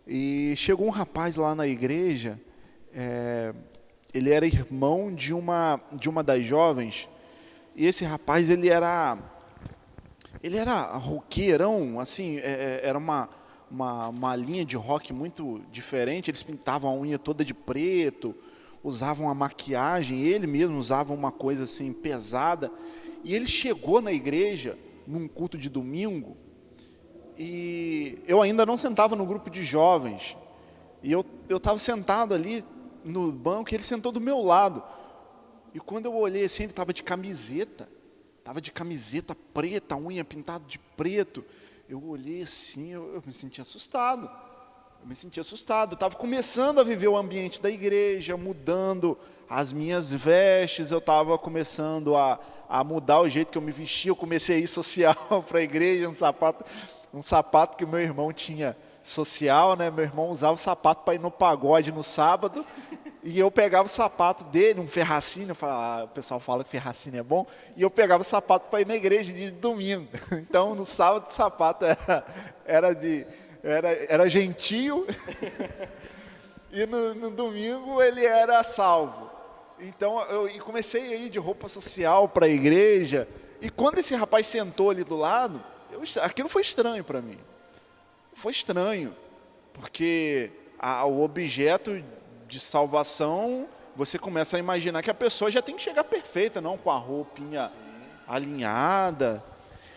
Speaker 3: e chegou um rapaz lá na igreja, ele era irmão de uma das jovens, e esse rapaz, ele era roqueirão, assim, era uma linha de rock muito diferente, eles pintavam a unha toda de preto, usavam uma maquiagem, ele mesmo usava uma coisa assim pesada, e ele chegou na igreja num culto de domingo, e eu ainda não sentava no grupo de jovens, e eu estava sentado ali no banco, e ele sentou do meu lado, e quando eu olhei assim, ele estava de camiseta preta, a unha pintada de preto, eu olhei assim, eu me senti assustado. Eu estava começando a viver o ambiente da igreja, mudando as minhas vestes, eu estava começando a mudar o jeito que eu me vestia, eu comecei a ir social para a igreja, um sapato que meu irmão tinha social, né? Meu irmão usava o sapato para ir no pagode no sábado, e eu pegava o sapato dele, um Ferracini, o pessoal fala que Ferracini é bom, e eu pegava o sapato para ir na igreja de domingo. Então, no sábado, o sapato era gentio e no domingo ele era salvo. Então eu comecei a ir de roupa social para a igreja, e quando esse rapaz sentou ali do lado, aquilo foi estranho para mim. Foi estranho, porque o objeto de salvação, você começa a imaginar que a pessoa já tem que chegar perfeita, não com a roupinha alinhada.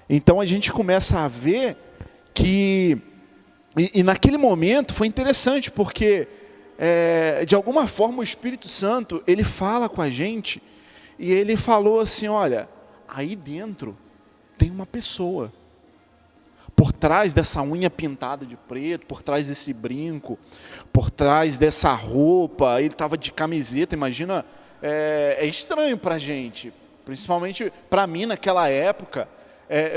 Speaker 3: Então a gente começa a ver que... E naquele momento foi interessante, porque de alguma forma o Espírito Santo, ele fala com a gente, e ele falou assim, olha, aí dentro tem uma pessoa. Por trás dessa unha pintada de preto, por trás desse brinco, por trás dessa roupa, ele estava de camiseta, imagina, é estranho para a gente, principalmente para mim naquela época,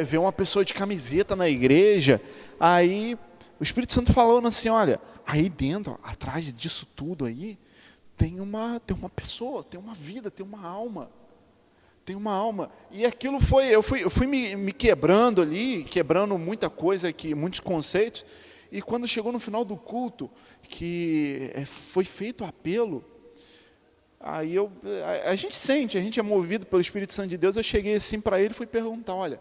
Speaker 3: ver uma pessoa de camiseta na igreja. Aí o Espírito Santo falando assim, olha, aí dentro, atrás disso tudo aí, tem uma pessoa, tem uma vida, tem uma alma. Tem uma alma. E aquilo eu fui me quebrando ali, quebrando muita coisa aqui, muitos conceitos. E quando chegou no final do culto, que foi feito o apelo, aí a gente é movido pelo Espírito Santo de Deus. Eu cheguei assim para ele e fui perguntar, olha,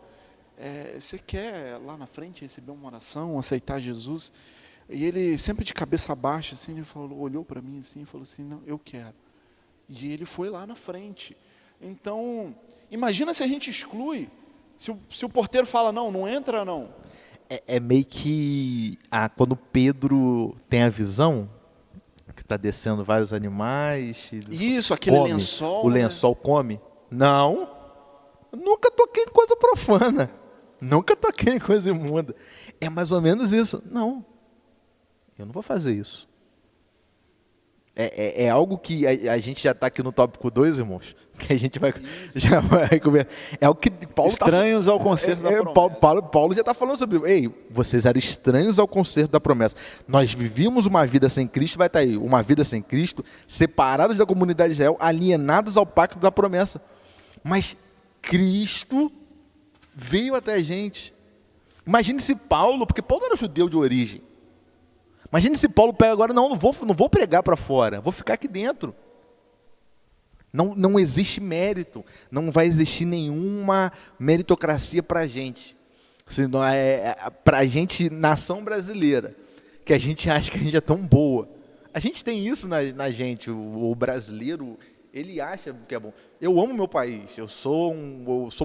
Speaker 3: você quer lá na frente receber uma oração, aceitar Jesus? E ele sempre de cabeça baixa, assim, ele olhou para mim assim e falou assim, não, eu quero. E ele foi lá na frente. Então, imagina se a gente exclui, se o porteiro fala, não entra não.
Speaker 1: É meio que quando Pedro tem a visão, que está descendo vários animais.
Speaker 3: Isso, aquele
Speaker 1: come,
Speaker 3: lençol.
Speaker 1: O lençol come. Não, nunca toquei em coisa profana. Nunca toquei em coisa imunda. É mais ou menos isso. Não, eu não vou fazer isso. É algo que a gente já está aqui no tópico 2, irmãos, que a gente já vai conversar. É o que Paulo
Speaker 3: estranhos ao concerto da promessa.
Speaker 1: Paulo já está falando sobre, vocês eram estranhos ao concerto da promessa. Nós vivíamos uma vida sem Cristo, vai estar aí, uma vida sem Cristo, separados da comunidade de Israel, alienados ao pacto da promessa. Mas Cristo veio até a gente. Imagine se Paulo, porque Paulo era judeu de origem. Imagine se Paulo pega agora, não vou pregar para fora, vou ficar aqui dentro. Não existe mérito, não vai existir nenhuma meritocracia para a gente. Para a gente, nação brasileira, que a gente acha que a gente é tão boa. A gente tem isso na gente, o brasileiro, ele acha que é bom. Eu amo meu país, eu sou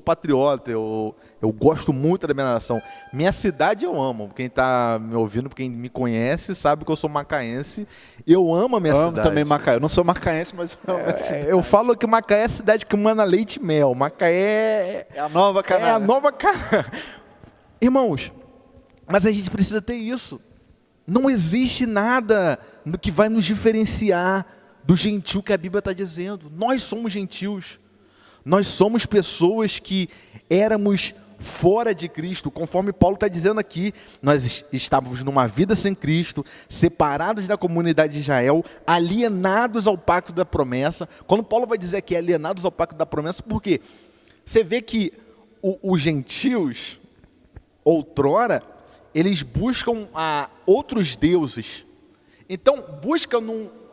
Speaker 1: patriota, eu gosto muito da minha nação. Minha cidade eu amo. Quem está me ouvindo, quem me conhece, sabe que eu sou macaense. Eu amo a minha cidade.
Speaker 3: Eu amo também Macaé. Eu não sou macaense, mas eu amo a cidade.
Speaker 1: Eu falo que Macaé é a cidade que manda leite e mel. Macaé
Speaker 3: é a nova Canaã.
Speaker 1: É a nova Canaã. Irmãos, mas a gente precisa ter isso. Não existe nada que vai nos diferenciar do gentil que a Bíblia está dizendo. Nós somos gentios. Nós somos pessoas que éramos fora de Cristo, conforme Paulo está dizendo aqui. Nós estávamos numa vida sem Cristo, separados da comunidade de Israel, alienados ao pacto da promessa. Quando Paulo vai dizer aqui alienados ao pacto da promessa, por quê? Você vê que os gentios, outrora, eles buscam outros deuses. Então, buscam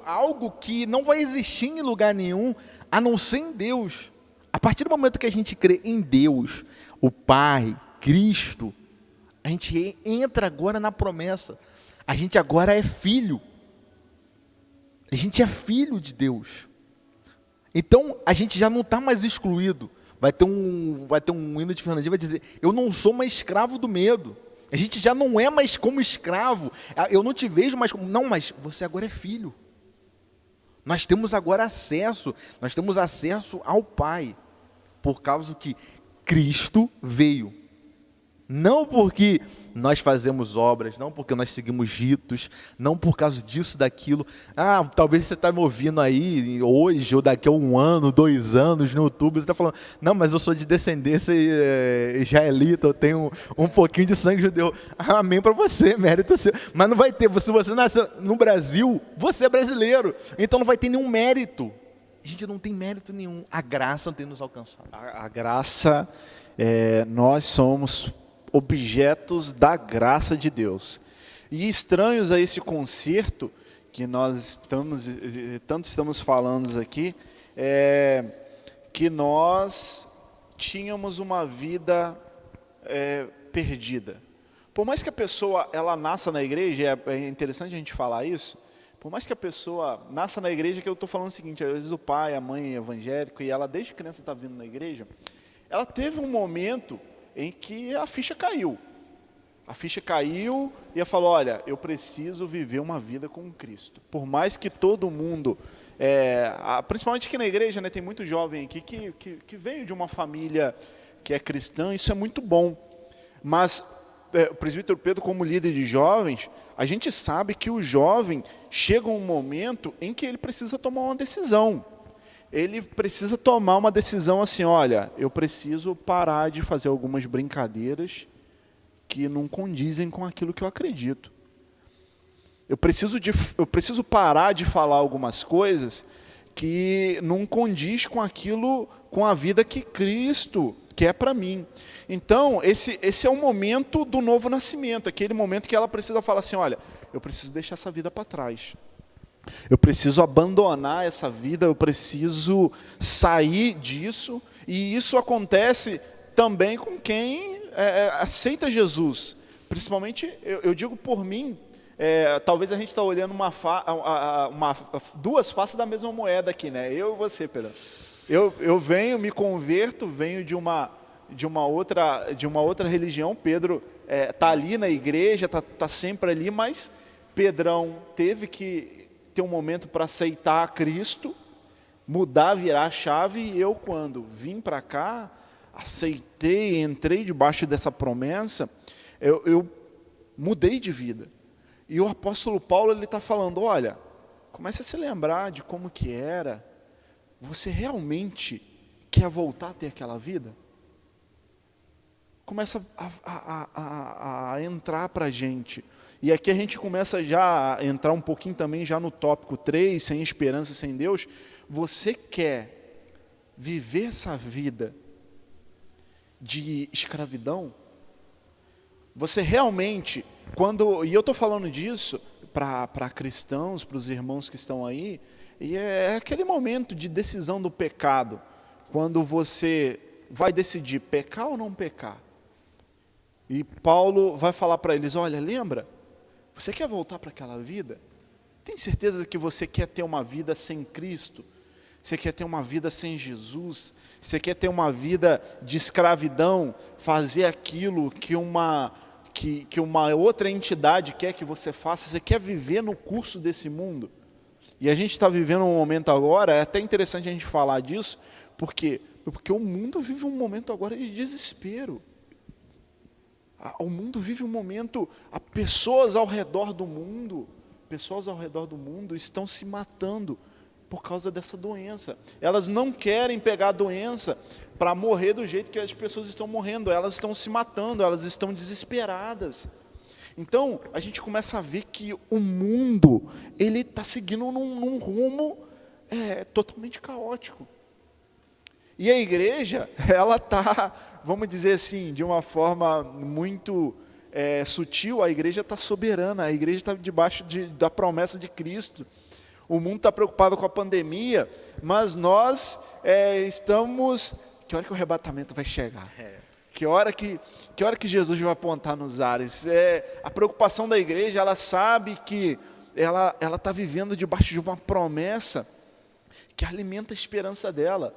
Speaker 1: algo que não vai existir em lugar nenhum, a não ser em Deus. A partir do momento que a gente crê em Deus, o Pai, Cristo, a gente entra agora na promessa. A gente agora é filho. A gente é filho de Deus. Então, a gente já não está mais excluído. Vai ter um hino de Fernandinho, vai dizer, eu não sou mais escravo do medo. A gente já não é mais como escravo. Eu não te vejo mais como... Não, mas você agora é filho. Nós temos agora acesso ao Pai, por causa que Cristo veio. Não porque nós fazemos obras, não porque nós seguimos ritos, não por causa disso, daquilo. Talvez você está me ouvindo aí hoje, ou daqui a 1 ano, 2 anos no YouTube, você está falando, não, mas eu sou de descendência israelita, eu tenho um pouquinho de sangue judeu. Amém para você, mérito seu. Mas não vai ter, se você nasceu no Brasil, você é brasileiro, então não vai ter nenhum mérito. A gente não tem mérito nenhum, a graça não tem nos alcançado.
Speaker 3: A graça, nós somos objetos da graça de Deus. E estranhos a esse concerto que nós estamos falando aqui, que nós tínhamos uma vida perdida. Por mais que a pessoa ela nasça na igreja, é interessante a gente falar isso, por mais que a pessoa nasça na igreja, que eu estou falando o seguinte, às vezes o pai, a mãe é evangélico, e ela desde criança está vindo na igreja, ela teve um momento em que a ficha caiu. A ficha caiu e ele falou, olha, eu preciso viver uma vida com Cristo. Por mais que todo mundo, principalmente aqui na igreja, né, tem muito jovem aqui que veio de uma família que é cristã, isso é muito bom. Mas o presbítero Pedro, como líder de jovens, a gente sabe que o jovem chega um momento em que ele precisa tomar uma decisão. Ele precisa tomar uma decisão assim, olha, eu preciso parar de fazer algumas brincadeiras que não condizem com aquilo que eu acredito. Eu preciso parar de falar algumas coisas que não condiz com aquilo, com a vida que Cristo quer para mim. Então, esse é o momento do novo nascimento, aquele momento que ela precisa falar assim, olha, eu preciso deixar essa vida para trás. Eu preciso abandonar essa vida, eu preciso sair disso, e isso acontece também com quem aceita Jesus. Principalmente, eu digo por mim, talvez a gente está olhando duas faces da mesma moeda aqui, né? Eu e você, Pedro. Eu venho, me converto, venho de uma outra religião. Pedro está ali na igreja, está sempre ali, mas Pedrão teve que ter um momento para aceitar Cristo, mudar, virar a chave, e eu, quando vim para cá, aceitei, entrei debaixo dessa promessa, eu mudei de vida. E o apóstolo Paulo, ele está falando, olha, comece a se lembrar de como que era. Você realmente quer voltar a ter aquela vida? Começa a entrar para a gente. E aqui a gente começa já a entrar um pouquinho também já no tópico 3, sem esperança, sem Deus. Você quer viver essa vida de escravidão? Você realmente, e eu estou falando disso para cristãos, para os irmãos que estão aí, e é aquele momento de decisão do pecado, quando você vai decidir pecar ou não pecar. E Paulo vai falar para eles, olha, lembra? Você quer voltar para aquela vida? Tem certeza que você quer ter uma vida sem Cristo? Você quer ter uma vida sem Jesus? Você quer ter uma vida de escravidão? Fazer aquilo que uma outra entidade quer que você faça? Você quer viver no curso desse mundo? E a gente está vivendo um momento agora, é até interessante a gente falar disso, porque o mundo vive um momento agora de desespero. O mundo vive um momento, pessoas ao redor do mundo estão se matando por causa dessa doença. Elas não querem pegar a doença para morrer do jeito que as pessoas estão morrendo. Elas estão se matando, elas estão desesperadas. Então, a gente começa a ver que o mundo, ele está seguindo num rumo totalmente caótico. E a igreja, ela está, vamos dizer assim, de uma forma muito sutil, a igreja está soberana, a igreja está debaixo da promessa de Cristo. O mundo está preocupado com a pandemia, mas nós estamos... Que hora que o arrebatamento vai chegar? Que hora que Jesus vai apontar nos ares? A preocupação da igreja, ela sabe que ela está vivendo debaixo de uma promessa que alimenta a esperança dela.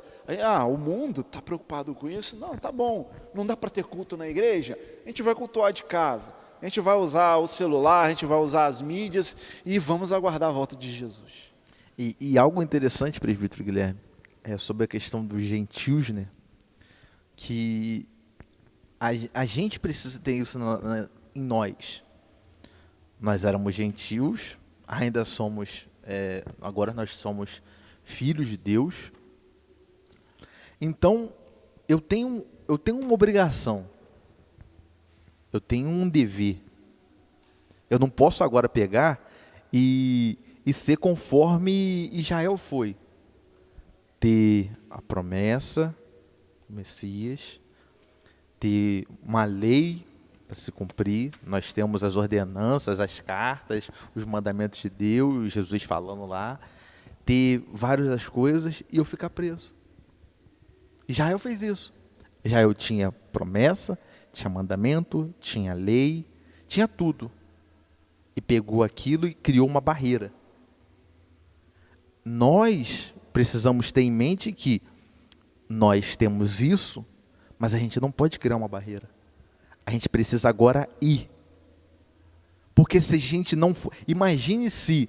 Speaker 3: O mundo está preocupado com isso? Não, tá bom, não dá para ter culto na igreja? A gente vai cultuar de casa, a gente vai usar o celular, a gente vai usar as mídias e vamos aguardar a volta de Jesus.
Speaker 1: E algo interessante, presbítero Guilherme, sobre a questão dos gentios, né? Que a gente precisa ter isso em nós. Nós éramos gentios, ainda somos, agora nós somos filhos de Deus. Então, eu tenho uma obrigação, eu tenho um dever. Eu não posso agora pegar e ser conforme Israel foi. Ter a promessa, o Messias, ter uma lei para se cumprir. Nós temos as ordenanças, as cartas, os mandamentos de Deus, Jesus falando lá. Ter várias das coisas e eu ficar preso. Israel fez isso. Israel tinha promessa, tinha mandamento, tinha lei, tinha tudo. E pegou aquilo e criou uma barreira. Nós precisamos ter em mente que nós temos isso, mas a gente não pode criar uma barreira. A gente precisa agora ir. Porque se a gente não for... Imagine se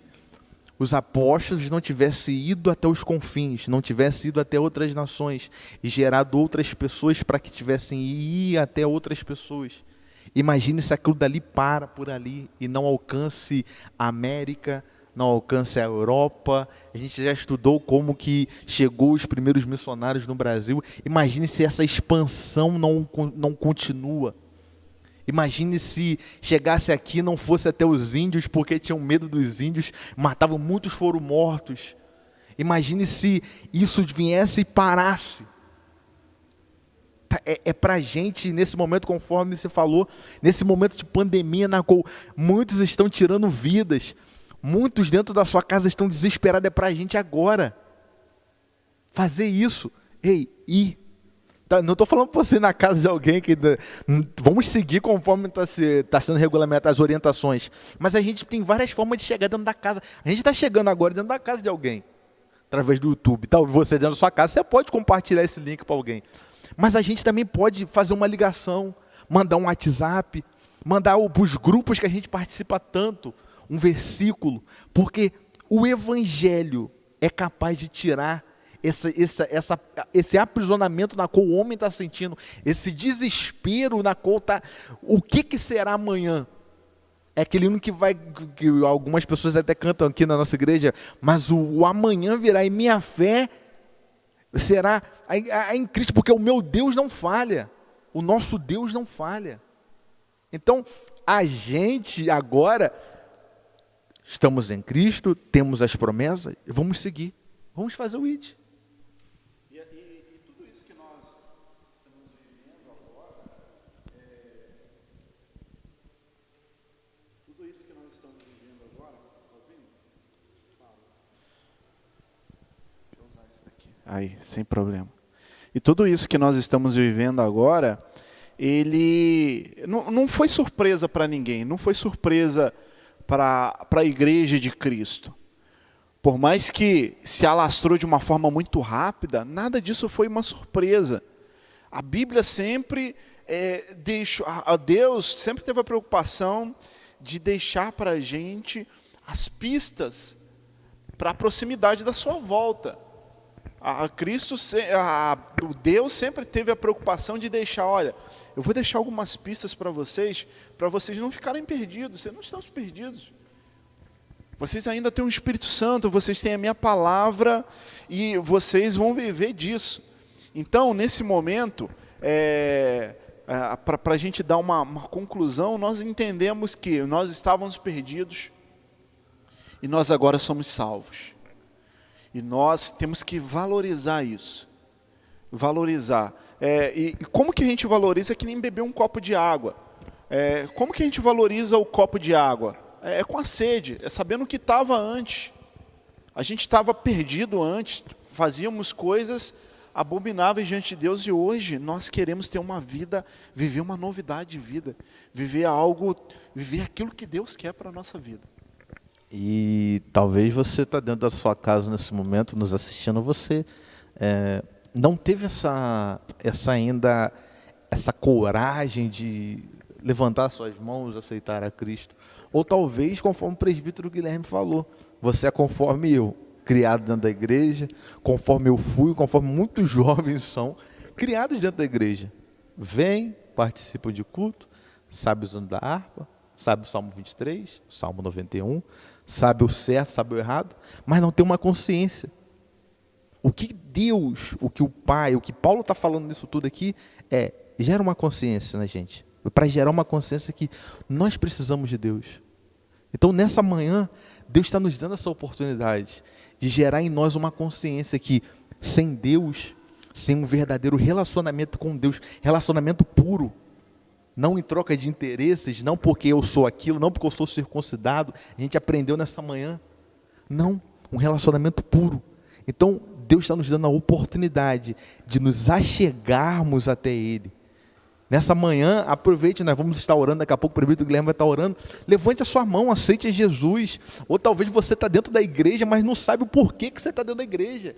Speaker 1: os apóstolos não tivessem ido até os confins, não tivessem ido até outras nações e gerado outras pessoas para que tivessem ir até outras pessoas. Imagine se aquilo dali para por ali e não alcance a América, não alcance a Europa. A gente já estudou como que chegou os primeiros missionários no Brasil. Imagine se essa expansão não continua. Imagine se chegasse aqui e não fosse até os índios, porque tinham medo dos índios, matavam, muitos foram mortos. Imagine se isso viesse e parasse. É para a gente, nesse momento, conforme você falou, nesse momento de pandemia, na qual muitos estão tirando vidas, muitos dentro da sua casa estão desesperados, é para a gente agora fazer isso. Ei, não estou falando para você ir na casa de alguém que... Vamos seguir conforme está sendo regulamentado as orientações. Mas a gente tem várias formas de chegar dentro da casa. A gente está chegando agora dentro da casa de alguém, através do YouTube. Talvez você dentro da sua casa, você pode compartilhar esse link para alguém. Mas a gente também pode fazer uma ligação, mandar um WhatsApp, mandar para os grupos que a gente participa tanto, um versículo. Porque o Evangelho é capaz de tirar esse aprisionamento na qual o homem está sentindo, esse desespero na qual está, o que será amanhã? É aquele hino que algumas pessoas até cantam aqui na nossa igreja, mas o amanhã virá e minha fé será em Cristo, porque o meu Deus não falha, o nosso Deus não falha. Então, a gente agora, estamos em Cristo, temos as promessas, vamos seguir, vamos fazer o ID.
Speaker 3: Aí, sem problema. E tudo isso que nós estamos vivendo agora, ele não foi surpresa para ninguém, não foi surpresa para a igreja de Cristo. Por mais que se alastrou de uma forma muito rápida, nada disso foi uma surpresa. A Bíblia sempre Deus sempre teve a preocupação de deixar para a gente as pistas para a proximidade da sua volta. O Deus sempre teve a preocupação de deixar, olha, eu vou deixar algumas pistas para vocês não ficarem perdidos. Vocês não estão perdidos. Vocês ainda têm o Espírito Santo, vocês têm a minha palavra e vocês vão viver disso. Então, nesse momento, para a gente dar uma conclusão, nós entendemos que nós estávamos perdidos e nós agora somos salvos. E nós temos que valorizar isso. Valorizar. E como que a gente valoriza? É que nem beber um copo de água. Como que a gente valoriza o copo de água? É com a sede, é sabendo o que estava antes. A gente estava perdido antes, fazíamos coisas abomináveis diante de Deus e hoje nós queremos ter uma vida, viver uma novidade de vida, viver aquilo que Deus quer para a nossa vida.
Speaker 1: E talvez você está dentro da sua casa nesse momento, nos assistindo, você não teve essa coragem de levantar suas mãos, aceitar a Cristo. Ou talvez, conforme o presbítero Guilherme falou, você é conforme eu, criado dentro da igreja, conforme eu fui, conforme muitos jovens são, criados dentro da igreja. Vêm, participam de culto, sabe o hino da harpa, sabe o Salmo 23, o Salmo 91, sabe o certo, sabe o errado, mas não tem uma consciência. O que Deus, o que o Pai, o que Paulo está falando nisso tudo aqui, gera uma consciência na gente. Para gerar uma consciência que nós precisamos de Deus. Então, nessa manhã, Deus está nos dando essa oportunidade de gerar em nós uma consciência que, sem Deus, sem um verdadeiro relacionamento com Deus, relacionamento puro, não em troca de interesses, não porque eu sou aquilo, não porque eu sou circuncidado, a gente aprendeu nessa manhã. Não, um relacionamento puro. Então, Deus está nos dando a oportunidade de nos achegarmos até Ele. Nessa manhã, aproveite, nós vamos estar orando, daqui a pouco o presbítero Guilherme vai estar orando, levante a sua mão, aceite a Jesus, ou talvez você está dentro da igreja, mas não sabe o porquê que você está dentro da igreja.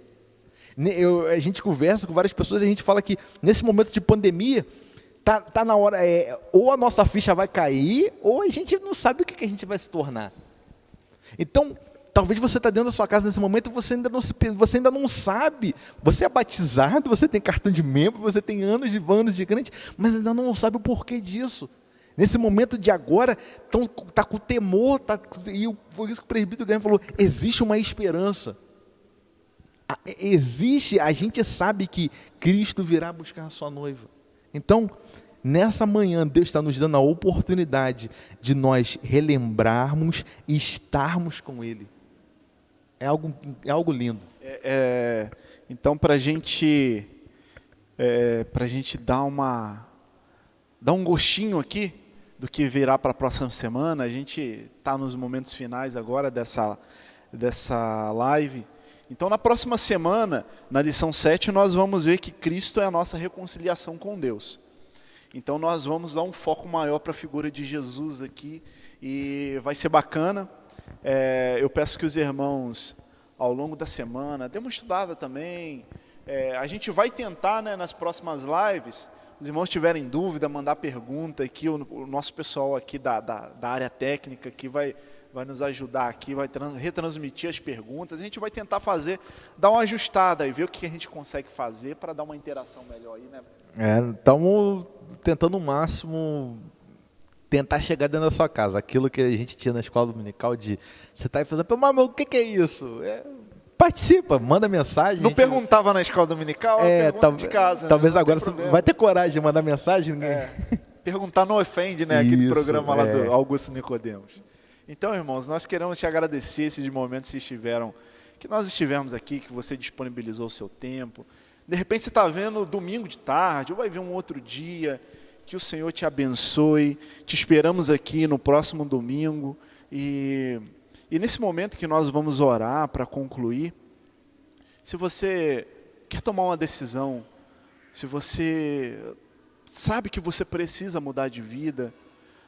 Speaker 1: A gente conversa com várias pessoas e a gente fala que nesse momento de pandemia,
Speaker 4: tá na hora, ou a nossa ficha vai cair, ou a gente não sabe o que a gente vai se tornar. Então, talvez você está dentro da sua casa nesse momento e você ainda não sabe. Você é batizado, você tem cartão de membro, você tem anos de crente, mas ainda não sabe o porquê disso. Nesse momento de agora, está com temor, e foi isso que o presbítero Guilherme falou, existe uma esperança. A gente sabe que Cristo virá buscar a sua noiva. Então, nessa manhã, Deus está nos dando a oportunidade de nós relembrarmos e estarmos com Ele. É algo lindo.
Speaker 3: Então, para a gente dar um gostinho aqui do que virá para a próxima semana, a gente está nos momentos finais agora dessa live. Então, na próxima semana, na lição 7, nós vamos ver que Cristo é a nossa reconciliação com Deus. Então, nós vamos dar um foco maior para a figura de Jesus aqui, e vai ser bacana. Eu peço que os irmãos, ao longo da semana, dêem uma estudada também. A gente vai tentar, né, nas próximas lives, os irmãos tiverem dúvida, mandar pergunta aqui, o nosso pessoal aqui da área técnica que vai nos ajudar aqui, vai retransmitir as perguntas. A gente vai tentar dar uma ajustada e ver o que a gente consegue fazer para dar uma interação melhor aí, né?
Speaker 4: Estamos tentando o máximo tentar chegar dentro da sua casa. Aquilo que a gente tinha na escola dominical de você tá aí fazendo, mas o que é isso? Participa, manda mensagem.
Speaker 3: Não perguntava na escola dominical, pergunta de casa.
Speaker 4: Talvez agora você vai ter coragem de mandar mensagem.
Speaker 3: Perguntar não ofende, né? Aquele programa lá do Augusto Nicodemos. Então, irmãos, nós queremos te agradecer esses momentos que nós estivemos aqui, que você disponibilizou o seu tempo. De repente você está vendo domingo de tarde, ou vai ver um outro dia. Que o Senhor te abençoe. Te esperamos aqui no próximo domingo. E nesse momento que nós vamos orar para concluir, se você quer tomar uma decisão, se você sabe que você precisa mudar de vida,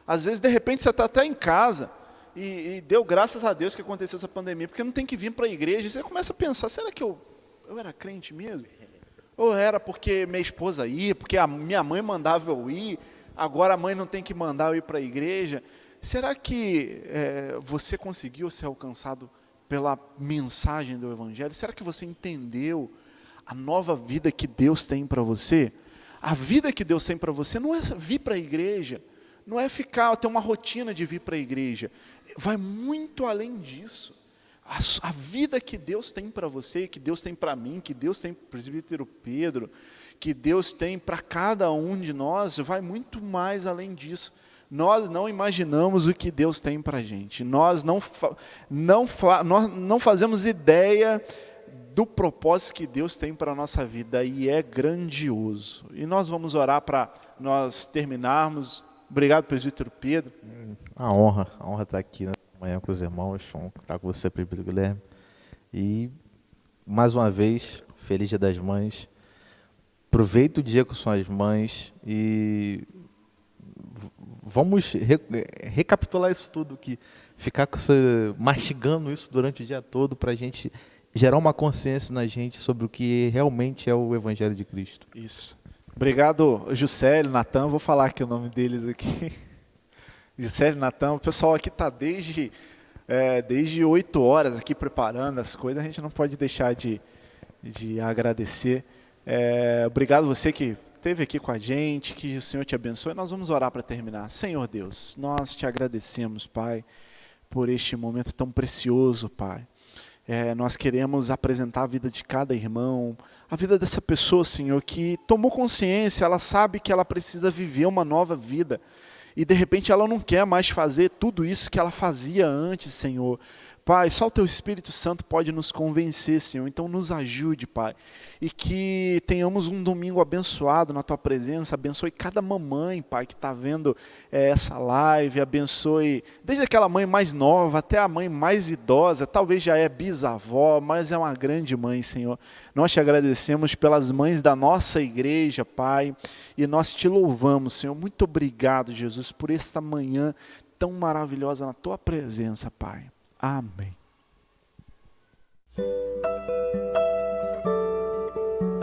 Speaker 3: às vezes, de repente, você está até em casa e deu graças a Deus que aconteceu essa pandemia, porque não tem que vir para a igreja. E você começa a pensar, será que eu era crente mesmo? Ou era porque minha esposa ia, porque a minha mãe mandava eu ir, agora a mãe não tem que mandar eu ir para a igreja? Será que você conseguiu ser alcançado pela mensagem do Evangelho? Será que você entendeu a nova vida que Deus tem para você? A vida que Deus tem para você não é vir para a igreja, não é ter uma rotina de vir para a igreja. Vai muito além disso. A vida que Deus tem para você, que Deus tem para mim, que Deus tem para o presbítero Pedro, que Deus tem para cada um de nós, vai muito mais além disso. Nós não imaginamos o que Deus tem para a gente. Nós não fazemos ideia do propósito que Deus tem para a nossa vida, e é grandioso. E nós vamos orar para nós terminarmos. Obrigado, presbítero Pedro.
Speaker 4: A honra estar aqui nessa manhã com os irmãos, estar com você, presbítero Guilherme. E, mais uma vez, feliz Dia das Mães. Aproveita o dia com suas mães e vamos recapitular isso tudo, ficar mastigando isso durante o dia todo para a gente gerar uma consciência na gente sobre o que realmente é o Evangelho de Cristo.
Speaker 3: Isso. Obrigado, Juscelio, Natan, vou falar aqui o nome deles aqui. Juscelio, Natan, o pessoal aqui está desde 8 horas aqui preparando as coisas, a gente não pode deixar de agradecer. Obrigado você que esteve aqui com a gente, que o Senhor te abençoe. Nós vamos orar para terminar. Senhor Deus, nós te agradecemos, Pai, por este momento tão precioso, Pai. Nós queremos apresentar a vida de cada irmão, a vida dessa pessoa, Senhor, que tomou consciência, ela sabe que ela precisa viver uma nova vida, e de repente ela não quer mais fazer tudo isso que ela fazia antes, Senhor. Pai, só o Teu Espírito Santo pode nos convencer, Senhor, então nos ajude, Pai, e que tenhamos um domingo abençoado na Tua presença. Abençoe cada mamãe, Pai, que está vendo essa live, abençoe desde aquela mãe mais nova até a mãe mais idosa, talvez já é bisavó, mas é uma grande mãe, Senhor. Nós te agradecemos pelas mães da nossa igreja, Pai, e nós te louvamos, Senhor. Muito obrigado, Jesus, por esta manhã tão maravilhosa na Tua presença, Pai. Amém.